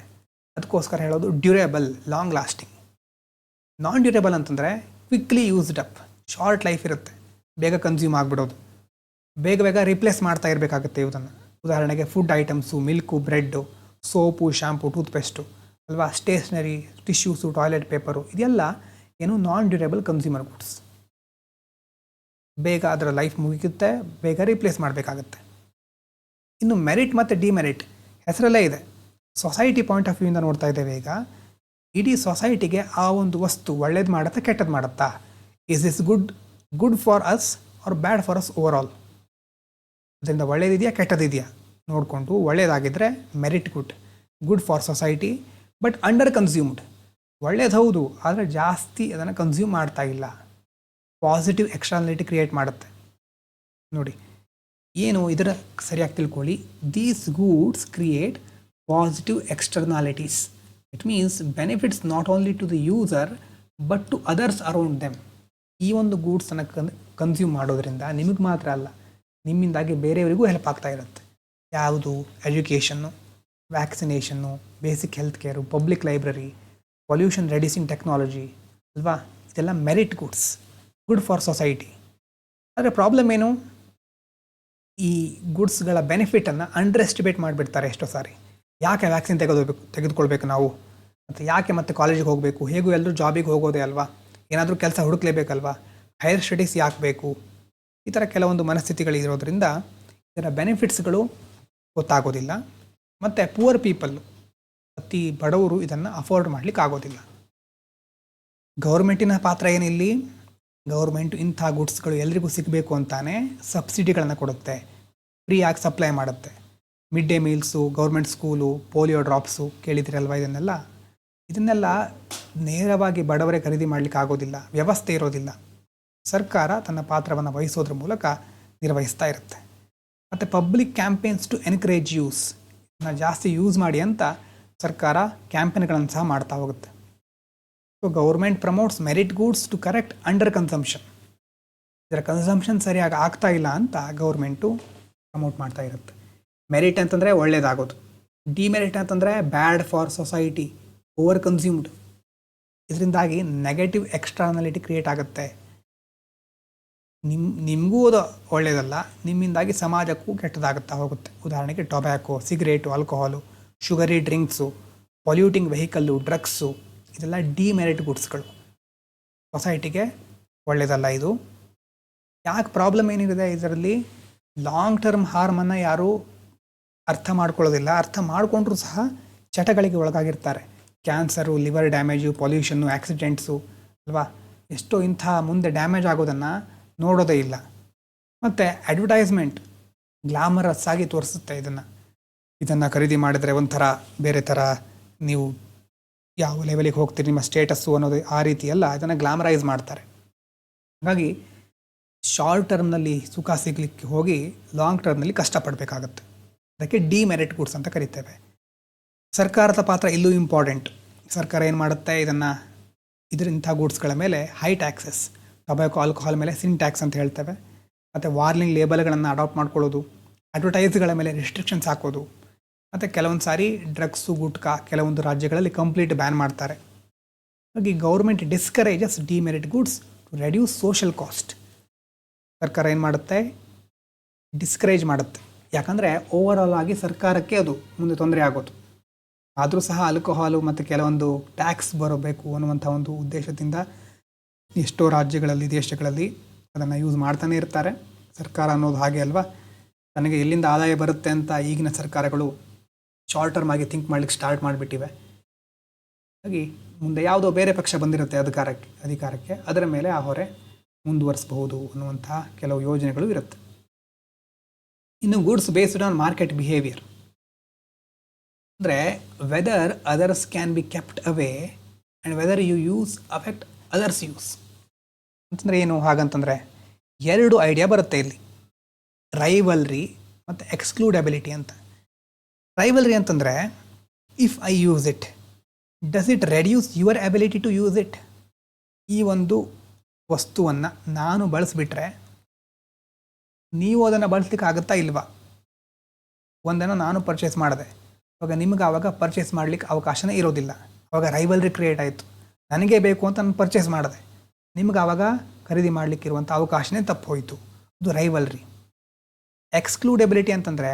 ಅದಕ್ಕೋಸ್ಕರ ಹೇಳೋದು ಡ್ಯೂರೇಬಲ್, ಲಾಂಗ್ ಲಾಸ್ಟಿಂಗ್. ನಾನ್ ಡ್ಯೂರೇಬಲ್ ಅಂತಂದರೆ quickly used up, short life ಇರುತ್ತೆ, ಬೇಗ ಕನ್ಸ್ಯೂಮ್ ಆಗಿಬಿಡೋದು, ಬೇಗ ಬೇಗ ರಿಪ್ಲೇಸ್ ಮಾಡ್ತಾ ಇರಬೇಕಾಗುತ್ತೆ ಇದನ್ನು. ಉದಾಹರಣೆಗೆ food items, milk, bread, soap, shampoo, toothpaste ಅಲ್ವಾ, ಸ್ಟೇಷ್ನರಿ, ಟಿಶ್ಯೂಸು, ಟಾಯ್ಲೆಟ್ ಪೇಪರು, ಇದೆಲ್ಲ ಏನು ನಾನ್ ಡ್ಯೂರೇಬಲ್ ಕನ್ಸ್ಯೂಮರ್ ಗುಡ್ಸ್. ಬೇಗ ಅದರ ಲೈಫ್ ಮುಗಿಯುತ್ತೆ, ಬೇಗ ರಿಪ್ಲೇಸ್ ಮಾಡಬೇಕಾಗತ್ತೆ. ಇನ್ನು ಮೆರಿಟ್ ಮತ್ತು ಡಿಮೆರಿಟ್ ಹೆಸರಲ್ಲೇ ಇದೆ. ಸೊಸೈಟಿ ಪಾಯಿಂಟ್ ಆಫ್ ವ್ಯೂಯಿಂದ ನೋಡ್ತಾ ಇದ್ದೇವೆ. ಈಗ ಇಡೀ ಸೊಸೈಟಿಗೆ ಆ ಒಂದು ವಸ್ತು ಒಳ್ಳೇದು ಮಾಡುತ್ತಾ ಕೆಟ್ಟದ್ದು ಮಾಡುತ್ತಾ, is this good for us or bad for us overall. ಅದರಿಂದ ಒಳ್ಳೇದಿದೆಯಾ ಕೆಟ್ಟದಿದೆಯಾ ನೋಡಿಕೊಂಡು, ಒಳ್ಳೇದಾಗಿದ್ದರೆ merit good for society, but under consumed. ಒಳ್ಳೇದು ಹೌದು, ಆದರೆ ಜಾಸ್ತಿ ಅದನ್ನು ಕನ್ಸ್ಯೂಮ್ ಮಾಡ್ತಾ ಇಲ್ಲ, ಪಾಸಿಟಿವ್ ಎಕ್ಸ್ಟರ್ನಾಲಿಟಿ ಕ್ರಿಯೇಟ್ ಮಾಡುತ್ತೆ. ನೋಡಿ ಏನು ಇದರ ಸರಿಯಾಗಿ ತಿಳ್ಕೊಳ್ಳಿ, these goods create positive externalities. It means benefits not only to the user but to others around them. ಈ ಒಂದು ಗೂಡ್ಸನ್ನು ಕನ್ಸ್ಯೂಮ್ ಮಾಡೋದ್ರಿಂದ ನಿಮಗೆ ಮಾತ್ರ ಅಲ್ಲ, ನಿಮ್ಮಿಂದಾಗಿ ಬೇರೆಯವರಿಗೂ ಹೆಲ್ಪ್ ಆಗ್ತಾ ಇರುತ್ತೆ. ಯಾವುದು, education, vaccination, basic health care, public library, pollution reducing technology ಅಲ್ವಾ, ಇದೆಲ್ಲ ಮೆರಿಟ್ ಗುಡ್ ಫಾರ್ ಸೊಸೈಟಿ. ಆದರೆ ಪ್ರಾಬ್ಲಮ್ ಏನು, ಈ ಗುಡ್ಸ್ಗಳ ಬೆನಿಫಿಟನ್ನು ಅಂಡರ್ ಎಸ್ಟಿಮೇಟ್ ಮಾಡಿಬಿಡ್ತಾರೆ ಎಷ್ಟೋ ಸಾರಿ. ಯಾಕೆ ವ್ಯಾಕ್ಸಿನ್ ತೆಗೆದುಕೊಳ್ಬೇಕು ನಾವು, ಮತ್ತು ಯಾಕೆ ಮತ್ತೆ ಕಾಲೇಜಿಗೆ ಹೋಗಬೇಕು, ಹೇಗೂ ಎಲ್ಲರೂ ಜಾಬಿಗೆ ಹೋಗೋದೇ ಅಲ್ವಾ, ಏನಾದರೂ ಕೆಲಸ ಹುಡುಕ್ಲೇಬೇಕಲ್ವಾ, ಹೈಯರ್ ಸ್ಟಡೀಸ್ ಯಾಕೆ ಬೇಕು, ಈ ಥರ ಕೆಲವೊಂದು ಮನಸ್ಥಿತಿಗಳಿರೋದ್ರಿಂದ ಇದರ ಬೆನಿಫಿಟ್ಸ್ಗಳು ಗೊತ್ತಾಗೋದಿಲ್ಲ. ಮತ್ತು ಪುವರ್ ಪೀಪಲ್, ಅತಿ ಬಡವರು ಇದನ್ನು ಅಫೋರ್ಡ್ ಮಾಡಲಿಕ್ಕೆ ಆಗೋದಿಲ್ಲ. ಗೌರ್ಮೆಂಟಿನ ಪಾತ್ರ ಏನಿಲ್ಲಿ, ಗೌರ್ಮೆಂಟು ಇಂಥ ಗುಡ್ಸ್ಗಳು ಎಲ್ರಿಗೂ ಸಿಗಬೇಕು ಅಂತಾನೆ ಸಬ್ಸಿಡಿಗಳನ್ನು ಕೊಡುತ್ತೆ, ಫ್ರೀಯಾಗಿ ಸಪ್ಲೈ ಮಾಡುತ್ತೆ. Mid day meals, government school, polio drops ಕೇಳಿದಿರಲ್ವ, ಇದನ್ನೆಲ್ಲ ನೇರವಾಗಿ ಬಡವರೇ ಖರೀದಿ ಮಾಡಲಿಕ್ಕೆ ಆಗೋದಿಲ್ಲ, ವ್ಯವಸ್ಥೆ ಇರೋದಿಲ್ಲ. ಸರ್ಕಾರ ತನ್ನ ಪಾತ್ರವನ್ನು ವಹಿಸೋದ್ರ ಮೂಲಕ ನಿರ್ವಹಿಸ್ತಾ ಇರುತ್ತೆ. ಮತ್ತು public campaigns to encourage use, ಜಾಸ್ತಿ ಯೂಸ್ ಮಾಡಿ ಅಂತ ಸರ್ಕಾರ ಕ್ಯಾಂಪೇನ್ಗಳನ್ನು ಸಹ ಮಾಡ್ತಾ ಹೋಗುತ್ತೆ. So government promotes merit goods to correct under consumption. ಇದರ ಕನ್ಸಂಪ್ಷನ್ ಸರಿಯಾಗಿ ಆಗ್ತಾ ಇಲ್ಲ ಅಂತ ಗೌರ್ಮೆಂಟು ಪ್ರಮೋಟ್ ಮಾಡ್ತಾ ಇರುತ್ತೆ. ಮೆರಿಟ್ ಅಂತಂದರೆ ಒಳ್ಳೇದಾಗೋದು, ಡಿಮೆರಿಟ್ ಅಂತಂದರೆ ಬ್ಯಾಡ್ ಫಾರ್ ಸೊಸೈಟಿ, ಓವರ್ ಕನ್ಸ್ಯೂಮ್ಡ್. ಇದರಿಂದಾಗಿ ನೆಗೆಟಿವ್ ಎಕ್ಸ್ಟರ್ನಾಲಿಟಿ ಕ್ರಿಯೇಟ್ ಆಗುತ್ತೆ. ನಿಮಗೂ ಅದು ಒಳ್ಳೆಯದಲ್ಲ, ನಿಮ್ಮಿಂದಾಗಿ ಸಮಾಜಕ್ಕೂ ಕೆಟ್ಟದಾಗುತ್ತಾ ಹೋಗುತ್ತೆ. ಉದಾಹರಣೆಗೆ tobacco, cigarette, alcohol, sugary drinks, polluting vehicle, drugs, ಇದೆಲ್ಲ ಡಿಮೆರಿಟ್ ಗುಡ್ಸ್ಗಳು, ಸೊಸೈಟಿಗೆ ಒಳ್ಳೆಯದಲ್ಲ ಇದು. ಯಾಕೆ ಪ್ರಾಬ್ಲಮ್ ಏನಿದೆ ಇದರಲ್ಲಿ? ಲಾಂಗ್ ಟರ್ಮ್ ಹಾರ್ಮನ್ನು ಯಾರೂ ಅರ್ಥ ಮಾಡ್ಕೊಳ್ಳೋದಿಲ್ಲ. ಅರ್ಥ ಮಾಡಿಕೊಂಡ್ರೂ ಸಹ ಚಟಗಳಿಗೆ ಒಳಗಾಗಿರ್ತಾರೆ. Cancer, liver damage, pollution, accidents ಅಲ್ವಾ, ಎಷ್ಟೋ ಇಂಥ ಮುಂದೆ ಡ್ಯಾಮೇಜ್ ಆಗೋದನ್ನು ನೋಡೋದೇ ಇಲ್ಲ. ಮತ್ತು ಅಡ್ವರ್ಟೈಸ್ಮೆಂಟ್ ಗ್ಲಾಮರಸ್ ಆಗಿ ತೋರಿಸುತ್ತೆ ಇದನ್ನು ಖರೀದಿ ಮಾಡಿದರೆ ಒಂಥರ ಬೇರೆ ಥರ, ನೀವು ಯಾವ ಲೆವೆಲಿಗೆ ಹೋಗ್ತೀರಿ, ನಿಮ್ಮ ಸ್ಟೇಟಸ್ಸು ಅನ್ನೋದು ಆ ರೀತಿ ಎಲ್ಲ ಇದನ್ನು ಗ್ಲಾಮರೈಸ್ ಮಾಡ್ತಾರೆ. ಹಾಗಾಗಿ ಶಾರ್ಟ್ ಟರ್ಮ್ನಲ್ಲಿ ಸುಖ ಸಿಗಲಿಕ್ಕೆ ಹೋಗಿ ಲಾಂಗ್ ಟರ್ಮ್ನಲ್ಲಿ ಕಷ್ಟಪಡಬೇಕಾಗತ್ತೆ. ಅದಕ್ಕೆ ಡಿಮೆರಿಟ್ ಗುಡ್ಸ್ ಅಂತ ಕರಿತೇವೆ. ಸರ್ಕಾರದ ಪಾತ್ರ ಇಲ್ಲೂ ಇಂಪಾರ್ಟೆಂಟ್. ಸರ್ಕಾರ ಏನು ಮಾಡುತ್ತೆ, ಇದರಿಂಥ ಗೂಡ್ಸ್ಗಳ ಮೇಲೆ ಹೈ ಟ್ಯಾಕ್ಸಸ್, ಟೊಬ್ಯಾಕೊ, ಆಲ್ಕೋಹಾಲ್ ಮೇಲೆ ಸಿನ್ ಟ್ಯಾಕ್ಸ್ ಅಂತ ಹೇಳ್ತೇವೆ. ಮತ್ತು ವಾರ್ನಿಂಗ್ ಲೇಬಲ್ಗಳನ್ನು ಅಡಾಪ್ಟ್ ಮಾಡ್ಕೊಳ್ಳೋದು, ಅಡ್ವರ್ಟೈಸ್ಗಳ ಮೇಲೆ ರೆಸ್ಟ್ರಿಕ್ಷನ್ಸ್ ಹಾಕೋದು, ಮತ್ತು ಕೆಲವೊಂದು ಸಾರಿ ಡ್ರಗ್ಸು, ಗುಟ್ಕಾ ಕೆಲವೊಂದು ರಾಜ್ಯಗಳಲ್ಲಿ ಕಂಪ್ಲೀಟ್ ಬ್ಯಾನ್ ಮಾಡ್ತಾರೆ. ಹಾಗೆ government discourages demerit goods to reduce social cost. ಸರ್ಕಾರ ಏನು ಮಾಡುತ್ತೆ, ಡಿಸ್ಕರೇಜ್ ಮಾಡುತ್ತೆ. ಯಾಕಂದರೆ ಓವರ್ ಆಲ್ ಆಗಿ ಸರ್ಕಾರಕ್ಕೆ ಅದು ಮುಂದೆ ತೊಂದರೆ ಆಗೋದು. ಆದರೂ ಸಹ ಆಲ್ಕೋಹಾಲು ಮತ್ತು ಕೆಲವೊಂದು ಟ್ಯಾಕ್ಸ್ ಬರಬೇಕು ಅನ್ನುವಂಥ ಒಂದು ಉದ್ದೇಶದಿಂದ ಎಷ್ಟೋ ರಾಜ್ಯಗಳಲ್ಲಿ, ದೇಶಗಳಲ್ಲಿ ಅದನ್ನು ಯೂಸ್ ಮಾಡ್ತಾನೆ ಇರ್ತಾರೆ. ಸರ್ಕಾರ ಅನ್ನೋದು ಹಾಗೆ ಅಲ್ವಾ, ನನಗೆ ಎಲ್ಲಿಂದ ಆದಾಯ ಬರುತ್ತೆ ಅಂತ ಈಗಿನ ಸರ್ಕಾರಗಳು ಶಾರ್ಟ್ ಟರ್ಮ್ ಆಗಿ ಥಿಂಕ್ ಮಾಡ್ಲಿಕ್ಕೆ ಸ್ಟಾರ್ಟ್ ಮಾಡಿಬಿಟ್ಟಿವೆ. ಹಾಗಾಗಿ ಮುಂದೆ ಯಾವುದೋ ಬೇರೆ ಪಕ್ಷ ಬಂದಿರುತ್ತೆ ಅಧಿಕಾರಕ್ಕೆ, ಅದರ ಮೇಲೆ ಆ ಹೊರೆ ಮುಂದುವರಿಸಬಹುದು ಅನ್ನುವಂಥ ಕೆಲವು ಯೋಜನೆಗಳು ಇರುತ್ತೆ. ಇನ್ನು goods based on market behaviour ಅಂದರೆ whether others can be kept away and whether you use affect others use ಅಂತಂದರೆ ಏನು? ಹಾಗಂತಂದರೆ ಎರಡು ಐಡಿಯಾ ಬರುತ್ತೆ ಇಲ್ಲಿ, ರೈವಲ್ರಿ ಮತ್ತು ಎಕ್ಸ್ಕ್ಲೂಡಬಿಲಿಟಿ ಅಂತ. ರೈವಲ್ರಿ ಅಂತಂದರೆ if I use it does it reduce your ability to use it. ಈ ಒಂದು ವಸ್ತುವನ್ನು ನಾನು ಬಳಸಿಬಿಟ್ರೆ ನೀವು ಅದನ್ನು ಬಳಸಲಿಕ್ಕೆ ಆಗುತ್ತಾ ಇಲ್ವಾ? ಒಂದನ್ನು ನಾನು ಪರ್ಚೇಸ್ ಮಾಡಿದೆ, ಅವಾಗ ನಿಮ್ಗೆ ಆವಾಗ ಪರ್ಚೇಸ್ ಮಾಡಲಿಕ್ಕೆ ಅವಕಾಶನೇ ಇರೋದಿಲ್ಲ. ಆವಾಗ ರೈವಲ್ರಿ ಕ್ರಿಯೇಟ್ ಆಯಿತು. ನನಗೇ ಬೇಕು ಅಂತ ನಾನು ಪರ್ಚೇಸ್ ಮಾಡಿದೆ, ನಿಮ್ಗೆ ಆವಾಗ ಖರೀದಿ ಮಾಡಲಿಕ್ಕಿರುವಂಥ ಅವಕಾಶನೇ ತಪ್ಪು ಹೋಯಿತು. ಅದು ರೈವಲ್ರಿ. ಎಕ್ಸ್ಕ್ಲೂಡೆಬಿಲಿಟಿ ಅಂತಂದರೆ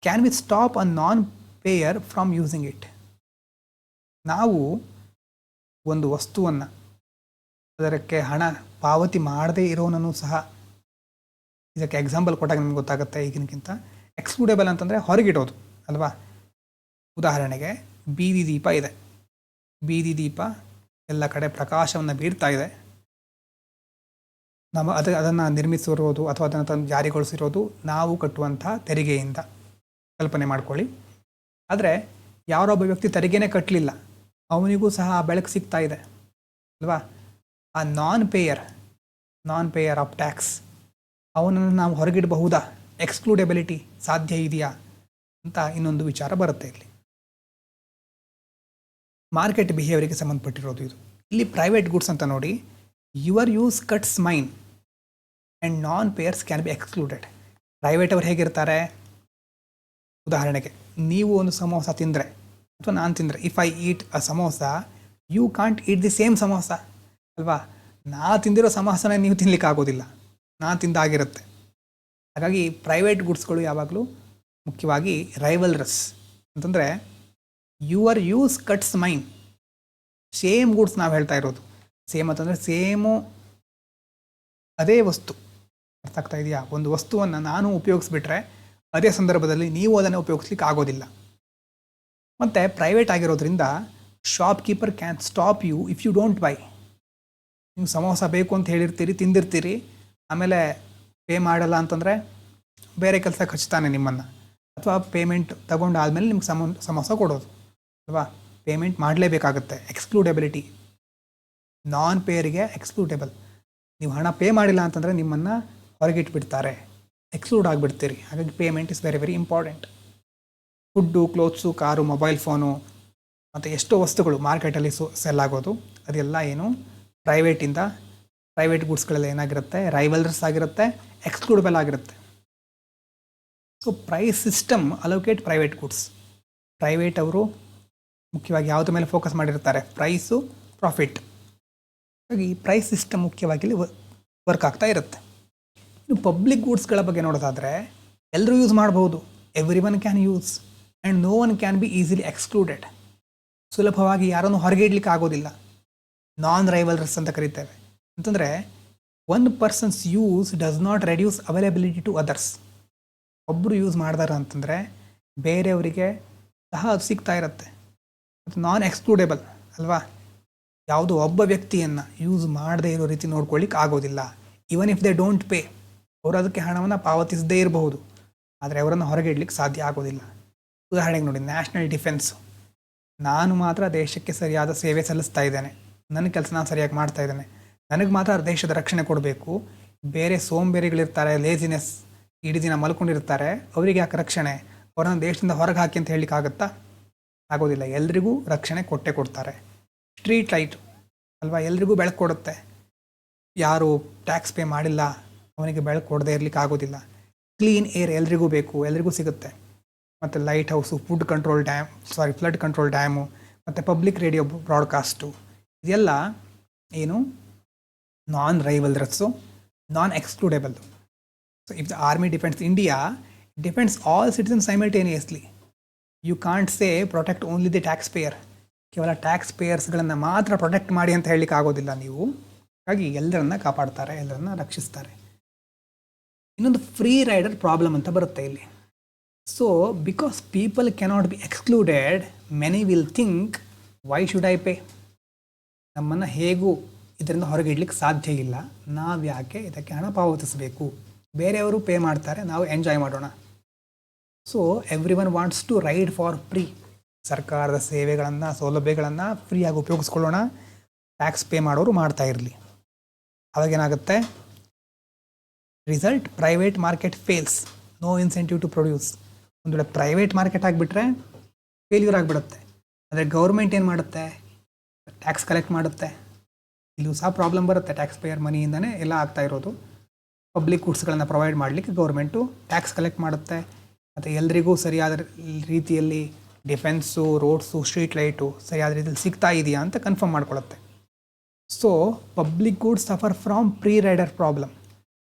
can we stop a non pair from using it. ನಾವು ಒಂದು ವಸ್ತುವನ್ನು ಅದಕ್ಕೆ ಹಣ ಪಾವತಿ ಮಾಡದೇ ಇರೋನೂ ಸಹ, ಇದಕ್ಕೆ ಎಕ್ಸಾಂಪಲ್ ಕೊಟ್ಟಾಗ ನಿಮ್ಗೆ ಗೊತ್ತಾಗುತ್ತೆ ಈಗಿನಕ್ಕಿಂತ. ಎಕ್ಸ್ಕ್ಲೂಡೇಬಲ್ ಅಂತಂದರೆ ಹೊರಗಿಡೋದು ಅಲ್ವಾ. ಉದಾಹರಣೆಗೆ ಬೀದಿ ದೀಪ ಇದೆ, ಬೀದಿ ದೀಪ ಎಲ್ಲ ಕಡೆ ಪ್ರಕಾಶವನ್ನು ಬೀರ್ತಾ ಇದೆ. ಅದನ್ನು ನಿರ್ಮಿಸಿರೋದು ಅಥವಾ ಅದನ್ನು ತಂದು ಜಾರಿಗೊಳಿಸಿರೋದು ನಾವು ಕಟ್ಟುವಂಥ ತೆರಿಗೆಯಿಂದ ಕಲ್ಪನೆ ಮಾಡ್ಕೊಳ್ಳಿ. ಆದರೆ ಯಾರೊಬ್ಬ ವ್ಯಕ್ತಿ ತೆರಿಗೆನೇ ಕಟ್ಟಲಿಲ್ಲ, ಅವನಿಗೂ ಸಹ ಆ ಬೆಳಕು ಸಿಗ್ತಾ ಇದೆ ಅಲ್ವಾ. ಆ ನಾನ್ ಪೇಯರ್ ಆಫ್ ಟ್ಯಾಕ್ಸ್ ಅವನನ್ನು ನಾವು ಹೊರಗಿಡಬಹುದಾ? ಎಕ್ಸ್ಕ್ಲೂಡೆಬಿಲಿಟಿ ಸಾಧ್ಯ ಇದೆಯಾ ಅಂತ ಇನ್ನೊಂದು ವಿಚಾರ ಬರುತ್ತೆ ಇಲ್ಲಿ. ಮಾರ್ಕೆಟ್ ಬಿಹೇವಿಯರ್ಗೆ ಸಂಬಂಧಪಟ್ಟಿರೋದು ಇದು. ಇಲ್ಲಿ ಪ್ರೈವೇಟ್ ಗುಡ್ಸ್ ಅಂತ ನೋಡಿ, your use cuts main and non payers can be excluded. Private ಅವ್ರು ಹೇಗಿರ್ತಾರೆ? ಉದಾಹರಣೆಗೆ ನೀವು ಒಂದು ಸಮೋಸ ತಿಂದರೆ ಅಥವಾ ನಾನು ತಿಂದರೆ, if I eat a samosa you can't eat the same samosa ಅಲ್ವಾ. ನಾ ತಿಂದಿರೋ ಸಮೋಸನೇ ನೀವು ತಿನ್ಲಿಕ್ಕೆ ಆಗೋದಿಲ್ಲ, ನಾನು ತಿಂದಾಗಿರುತ್ತೆ. ಹಾಗಾಗಿ ಪ್ರೈವೇಟ್ ಗುಡ್ಸ್ಗಳು ಯಾವಾಗಲೂ ಮುಖ್ಯವಾಗಿ ರೈವಲ್ರಸ್ ಅಂತಂದರೆ your use cuts main. Same goods ನಾವು ಹೇಳ್ತಾ ಇರೋದು. ಸೇಮ್ ಅಂತಂದರೆ ಸೇಮು ಅದೇ ವಸ್ತು. ಅರ್ಥ ಆಗ್ತಾ ಇದೆಯಾ? ಒಂದು ವಸ್ತುವನ್ನು ನಾನು ಉಪಯೋಗಿಸ್ಬಿಟ್ರೆ ಅದೇ ಸಂದರ್ಭದಲ್ಲಿ ನೀವು ಅದನ್ನು ಉಪಯೋಗಿಸ್ಲಿಕ್ಕೆ ಆಗೋದಿಲ್ಲ. ಮತ್ತು ಪ್ರೈವೇಟ್ ಆಗಿರೋದ್ರಿಂದ shopkeeper can stop you if you don't buy. ನೀವು ಸಮೋಸ ಬೇಕು ಅಂತ ಹೇಳಿರ್ತೀರಿ, ತಿಂದಿರ್ತೀರಿ, ಆಮೇಲೆ ಪೇ ಮಾಡಲ್ಲ ಅಂತಂದರೆ ಬೇರೆ ಕೆಲಸಕ್ಕೆ ಹಚ್ತಾನೆ ನಿಮ್ಮನ್ನು, ಅಥವಾ ಪೇಮೆಂಟ್ ತಗೊಂಡಾದ್ಮೇಲೆ ನಿಮ್ಗೆ ಸಮೋಸ ಕೊಡೋದು ಅಲ್ವಾ. ಪೇಮೆಂಟ್ ಮಾಡಲೇಬೇಕಾಗುತ್ತೆ. ಎಕ್ಸ್ಕ್ಲೂಡೆಬಿಲಿಟಿ, ನಾನ್ ಪೇಯರಿಗೆ ಎಕ್ಸ್ಕ್ಲೂಡೆಬಲ್. ನೀವು ಹಣ ಪೇ ಮಾಡಿಲ್ಲ ಅಂತಂದರೆ ನಿಮ್ಮನ್ನು ಹೊರಗಿಟ್ಬಿಡ್ತಾರೆ, ಎಕ್ಸ್ಕ್ಲೂಡ್ ಆಗಿಬಿಡ್ತೀರಿ. ಹಾಗಾಗಿ payment is very very important. Food, clothes, car, mobile phone ಮತ್ತು ಎಷ್ಟೋ ವಸ್ತುಗಳು ಮಾರ್ಕೆಟಲ್ಲಿ ಸೆಲ್ ಆಗೋದು, ಅದೆಲ್ಲ ಏನು ಪ್ರೈವೇಟ್ ಗುಡ್ಸ್ಗಳೆಲ್ಲ ಏನಾಗಿರುತ್ತೆ? ರೈವಲ್ರಸ್ ಆಗಿರುತ್ತೆ, ಎಕ್ಸ್ಕ್ಲೂಡಬಲ್ ಆಗಿರುತ್ತೆ. So price system allocate private goods. Private ಅವರು ಮುಖ್ಯವಾಗಿ ಯಾವುದ್ರ ಮೇಲೆ ಫೋಕಸ್ ಮಾಡಿರ್ತಾರೆ? Price profit. ಹಾಗಾಗಿ ಪ್ರೈಸ್ ಸಿಸ್ಟಮ್ ಮುಖ್ಯವಾಗಿ ಇಲ್ಲಿ ವರ್ಕ್ ಆಗ್ತಾ ಇರುತ್ತೆ. ಇನ್ನು ಪಬ್ಲಿಕ್ ಗೂಡ್ಸ್ಗಳ ಬಗ್ಗೆ ನೋಡೋದಾದರೆ ಎಲ್ಲರೂ ಯೂಸ್ ಮಾಡ್ಬೋದು, everyone can use and no one can be easily excluded. ಸುಲಭವಾಗಿ ಯಾರನ್ನು ಹೊರಗೆ ಇಡ್ಲಿಕ್ಕೆ ಆಗೋದಿಲ್ಲ. ನಾನ್ ರೈವಲ್ರಸ್ ಅಂತ ಕರಿತೇವೆ. ಅಂತಂದರೆ one person's use does not reduce availability to others. ಒಬ್ಬರು ಯೂಸ್ ಮಾಡ್ದಾರ ಅಂತಂದರೆ ಬೇರೆಯವರಿಗೆ ಸಹ ಅದು ಸಿಗ್ತಾ ಇರುತ್ತೆ. ಮತ್ತು ನಾನ್ ಎಕ್ಸ್ಕ್ಲೂಡೇಬಲ್ ಅಲ್ವಾ. ಯಾವುದೋ ಒಬ್ಬ ವ್ಯಕ್ತಿಯನ್ನು ಯೂಸ್ ಮಾಡದೇ ಇರೋ ರೀತಿ ನೋಡ್ಕೊಳ್ಳಿಕ್ಕೆ ಆಗೋದಿಲ್ಲ. Even if they don't pay, ಅವರು ಅದಕ್ಕೆ ಹಣವನ್ನು ಪಾವತಿಸದೇ ಇರಬಹುದು, ಆದರೆ ಅವರನ್ನು ಹೊರಗೆ ಇಡ್ಲಿಕ್ಕೆ ಸಾಧ್ಯ ಆಗೋದಿಲ್ಲ. ಉದಾಹರಣೆಗೆ ನೋಡಿ, ನ್ಯಾಷನಲ್ ಡಿಫೆನ್ಸು. ನಾನು ಮಾತ್ರ ದೇಶಕ್ಕೆ ಸರಿಯಾದ ಸೇವೆ ಸಲ್ಲಿಸ್ತಾ ಇದ್ದೇನೆ, ನನ್ನ ಕೆಲಸ ನಾನು ಸರಿಯಾಗಿ ಮಾಡ್ತಾ ಇದ್ದೇನೆ, ನನಗೆ ಮಾತ್ರ ದೇಶದ ರಕ್ಷಣೆ ಕೊಡಬೇಕು. ಬೇರೆ ಸೋಂಬೇರಿಗಳಿರ್ತಾರೆ, ಲೇಜಿನೆಸ್, ಇಡೀ ದಿನ ಮಲ್ಕೊಂಡಿರ್ತಾರೆ, ಅವರಿಗೆ ಯಾಕೆ ರಕ್ಷಣೆ? ಅವರನ್ನು ದೇಶದಿಂದ ಹೊರಗೆ ಹಾಕಿ ಅಂತ ಹೇಳಲಿಕ್ಕೆ ಆಗುತ್ತಾ? ಆಗೋದಿಲ್ಲ. ಎಲ್ರಿಗೂ ರಕ್ಷಣೆ ಕೊಟ್ಟೇ ಕೊಡ್ತಾರೆ. ಸ್ಟ್ರೀಟ್ ಲೈಟು ಅಲ್ವಾ, ಎಲ್ರಿಗೂ ಬೆಳಕು ಕೊಡುತ್ತೆ. ಯಾರು ಟ್ಯಾಕ್ಸ್ ಪೇ ಮಾಡಿಲ್ಲ ಅವನಿಗೆ ಬೆಳಕು ಕೊಡದೇ ಇರಲಿಕ್ಕೆ ಆಗೋದಿಲ್ಲ. ಕ್ಲೀನ್ ಏರ್ ಎಲ್ರಿಗೂ ಬೇಕು, ಎಲ್ರಿಗೂ ಸಿಗುತ್ತೆ. ಮತ್ತು light house, flood control dam, ಮತ್ತು ಪಬ್ಲಿಕ್ ರೇಡಿಯೋ ಬ್ರಾಡ್ಕಾಸ್ಟು, ಇದೆಲ್ಲ ಏನು non rivalrous, non excludable. So if the army defends India, defends all citizen simultaneously. You can't say protect only the tax payer. ಕೇವಲ tax ಪೇಯರ್ಸ್ಗಳನ್ನು ಮಾತ್ರ protect ಮಾಡಿ ಅಂತ ಹೇಳಲಿಕ್ಕೆ ಆಗೋದಿಲ್ಲ ನೀವು. ಹಾಗಾಗಿ ಎಲ್ಲರನ್ನ ಕಾಪಾಡ್ತಾರೆ, ಎಲ್ಲರನ್ನ ರಕ್ಷಿಸ್ತಾರೆ. ಇನ್ನೊಂದು ಫ್ರೀ ರೈಡರ್ ಪ್ರಾಬ್ಲಮ್ ಅಂತ ಬರುತ್ತೆ ಇಲ್ಲಿ. So because people cannot be excluded, many will think why should I pay. ನಮ್ಮನ್ನು ಹೇಗೂ ಇದರಿಂದ ಹೊರಗೆ ಇಡ್ಲಿಕ್ಕೆ ಸಾಧ್ಯ ಇಲ್ಲ, ನಾವು ಯಾಕೆ ಇದಕ್ಕೆ ಹಣ ಪಾವತಿಸಬೇಕು? ಬೇರೆಯವರು ಪೇ ಮಾಡ್ತಾರೆ, ನಾವು ಎಂಜಾಯ್ ಮಾಡೋಣ. So everyone wants to ride for free. ಸರ್ಕಾರದ ಸೇವೆಗಳನ್ನು, ಸೌಲಭ್ಯಗಳನ್ನು ಫ್ರೀಯಾಗಿ ಉಪಯೋಗಿಸ್ಕೊಳ್ಳೋಣ, ಟ್ಯಾಕ್ಸ್ ಪೇ ಮಾಡೋರು ಮಾಡ್ತಾ ಇರಲಿ. ಅವಾಗೇನಾಗುತ್ತೆ? Result, private market fails, no incentive to produce. ಒಂದು ವೇಳೆ ಪ್ರೈವೇಟ್ ಮಾರ್ಕೆಟ್ ಆಗಿಬಿಟ್ರೆ ಫೇಲ್ಯೂರ್ ಆಗಿಬಿಡುತ್ತೆ. ಆದರೆ ಗೌರ್ಮೆಂಟ್ ಏನು ಮಾಡುತ್ತೆ? ಟ್ಯಾಕ್ಸ್ ಕಲೆಕ್ಟ್ ಮಾಡುತ್ತೆ. ಇಲ್ಲೂ ಸಹ ಪ್ರಾಬ್ಲಮ್ ಬರುತ್ತೆ. ಟ್ಯಾಕ್ಸ್ ಪೇಯರ್ ಮನಿಯಿಂದನೇ ಎಲ್ಲ ಆಗ್ತಾ ಇರೋದು. ಪಬ್ಲಿಕ್ ಗೂಡ್ಸ್ಗಳನ್ನು ಪ್ರೊವೈಡ್ ಮಾಡಲಿಕ್ಕೆ ಗೌರ್ಮೆಂಟು ಟ್ಯಾಕ್ಸ್ ಕಲೆಕ್ಟ್ ಮಾಡುತ್ತೆ. ಮತ್ತು ಎಲ್ರಿಗೂ ಸರಿಯಾದ ರೀತಿಯಲ್ಲಿ ಡಿಫೆನ್ಸು, ರೋಡ್ಸು, ಸ್ಟ್ರೀಟ್ ಲೈಟು ಸರಿಯಾದ ರೀತಿಯಲ್ಲಿ ಸಿಗ್ತಾ ಇದೆಯಾ ಅಂತ ಕನ್ಫರ್ಮ್ ಮಾಡ್ಕೊಳ್ಳುತ್ತೆ. So public goods suffer from free rider problem,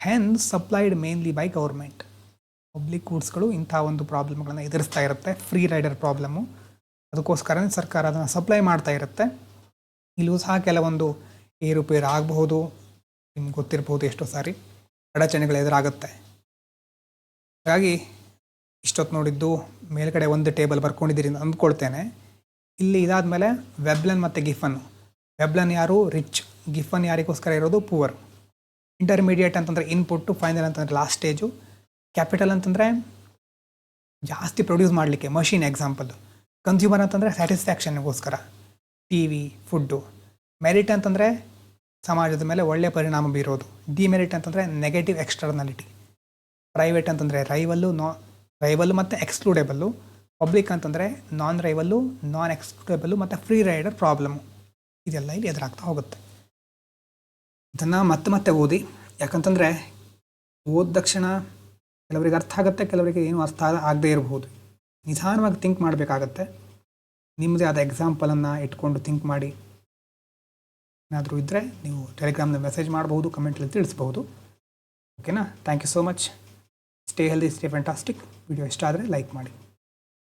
hence supplied mainly by government. Public ಗೂಡ್ಸ್ಗಳು ಇಂಥ ಒಂದು ಪ್ರಾಬ್ಲಮ್ಗಳನ್ನು ಎದುರಿಸ್ತಾ ಇರುತ್ತೆ, ಫ್ರೀ ರೈಡರ್ ಪ್ರಾಬ್ಲಮ್ಮು. ಅದಕ್ಕೋಸ್ಕರನೇ ಸರ್ಕಾರ ಅದನ್ನು ಸಪ್ಲೈ ಮಾಡ್ತಾ ಇರುತ್ತೆ. ಇಲ್ಲೂ ಸಹ ಕೆಲವೊಂದು ಏರುಪೇರು ಆಗಬಹುದು, ನಿಮ್ಗೆ ಗೊತ್ತಿರ್ಬೋದು, ಎಷ್ಟೋ ಸಾರಿ ಅಡಚಣೆಗಳು ಎದುರಾಗುತ್ತೆ. ಹಾಗಾಗಿ ಇಷ್ಟೊತ್ತು ನೋಡಿದ್ದು ಮೇಲ್ಗಡೆ ಒಂದು ಟೇಬಲ್ ಬರ್ಕೊಂಡಿದ್ದೀರಿ ಅಂತ ಅಂದ್ಕೊಳ್ತೇನೆ. ಇಲ್ಲಿ ಇದಾದಮೇಲೆ ವೆಬ್ಲನ್ ಮತ್ತು ಗಿಫನ್ನು. ವೆಬ್ಲನ್ ಯಾರು? ರಿಚ್. ಗಿಫನ್ ಯಾರಿಗೋಸ್ಕರ ಇರೋದು? ಪುವರ್. ಇಂಟರ್ಮೀಡಿಯೇಟ್ ಅಂತಂದರೆ ಇನ್ಪುಟ್ಟು, ಫೈನಲ್ ಅಂತಂದರೆ ಲಾಸ್ಟ್ ಸ್ಟೇಜು. ಕ್ಯಾಪಿಟಲ್ ಅಂತಂದರೆ ಜಾಸ್ತಿ ಪ್ರೊಡ್ಯೂಸ್ ಮಾಡಲಿಕ್ಕೆ, ಮಷೀನ್ ಎಕ್ಸಾಂಪಲ್. ಕನ್ಸ್ಯೂಮರ್ ಅಂತಂದರೆ ಸ್ಯಾಟಿಸ್ಫ್ಯಾಕ್ಷನ್ಗೋಸ್ಕರ, ಟಿ ವಿ, ಫುಡ್ಡು. ಮೆರಿಟ್ ಅಂತಂದರೆ ಸಮಾಜದ ಮೇಲೆ ಒಳ್ಳೆಯ ಪರಿಣಾಮ ಬೀರೋದು. ಡಿಮೆರಿಟ್ ಅಂತಂದರೆ ನೆಗೆಟಿವ್ ಎಕ್ಸ್ಟರ್ನಾಲಿಟಿ. ಪ್ರೈವೇಟ್ ಅಂತಂದರೆ ರೈವಲ್ಲು ಮತ್ತು ಎಕ್ಸ್ಕ್ಲೂಡೇಬಲ್ಲು. ಪಬ್ಲಿಕ್ ಅಂತಂದರೆ ನಾನ್ ರೈವಲ್ಲು, ನಾನ್ ಎಕ್ಸ್ಕ್ಲೂಡೇಬಲ್ಲು ಮತ್ತು ಫ್ರೀ ರೈಡರ್ ಪ್ರಾಬ್ಲಮ್ಮು. ಇದೆಲ್ಲ ಇಲ್ಲಿ ಎದುರಾಗ್ತಾ ಹೋಗುತ್ತೆ. ಇದನ್ನು ಮತ್ತೆ ಓದಿ, ಯಾಕಂತಂದರೆ ಓದ ತಕ್ಷಣ ಕೆಲವರಿಗೆ ಅರ್ಥ ಆಗುತ್ತೆ, ಕೆಲವರಿಗೆ ಏನು ಅರ್ಥ ಆಗದೇ ಇರಬಹುದು. ನಿಧಾನವಾಗಿ ಥಿಂಕ್ ಮಾಡಬೇಕಾಗತ್ತೆ. ನಿಮ್ಮದೇ ಆದ ಎಕ್ಸಾಂಪಲನ್ನು ಇಟ್ಕೊಂಡು ಥಿಂಕ್ ಮಾಡಿ. ಏನಾದರೂ ಇದ್ದರೆ ನೀವು ಟೆಲಿಗ್ರಾಮ್ನ ಮೆಸೇಜ್ ಮಾಡಬಹುದು, ಕಮೆಂಟಲ್ಲಿ ತಿಳಿಸ್ಬಹುದು. ಓಕೆನಾ? Thank you so much. Stay healthy, stay fantastic. Video ಇಷ್ಟ ಆದರೆ ಲೈಕ್ ಮಾಡಿ.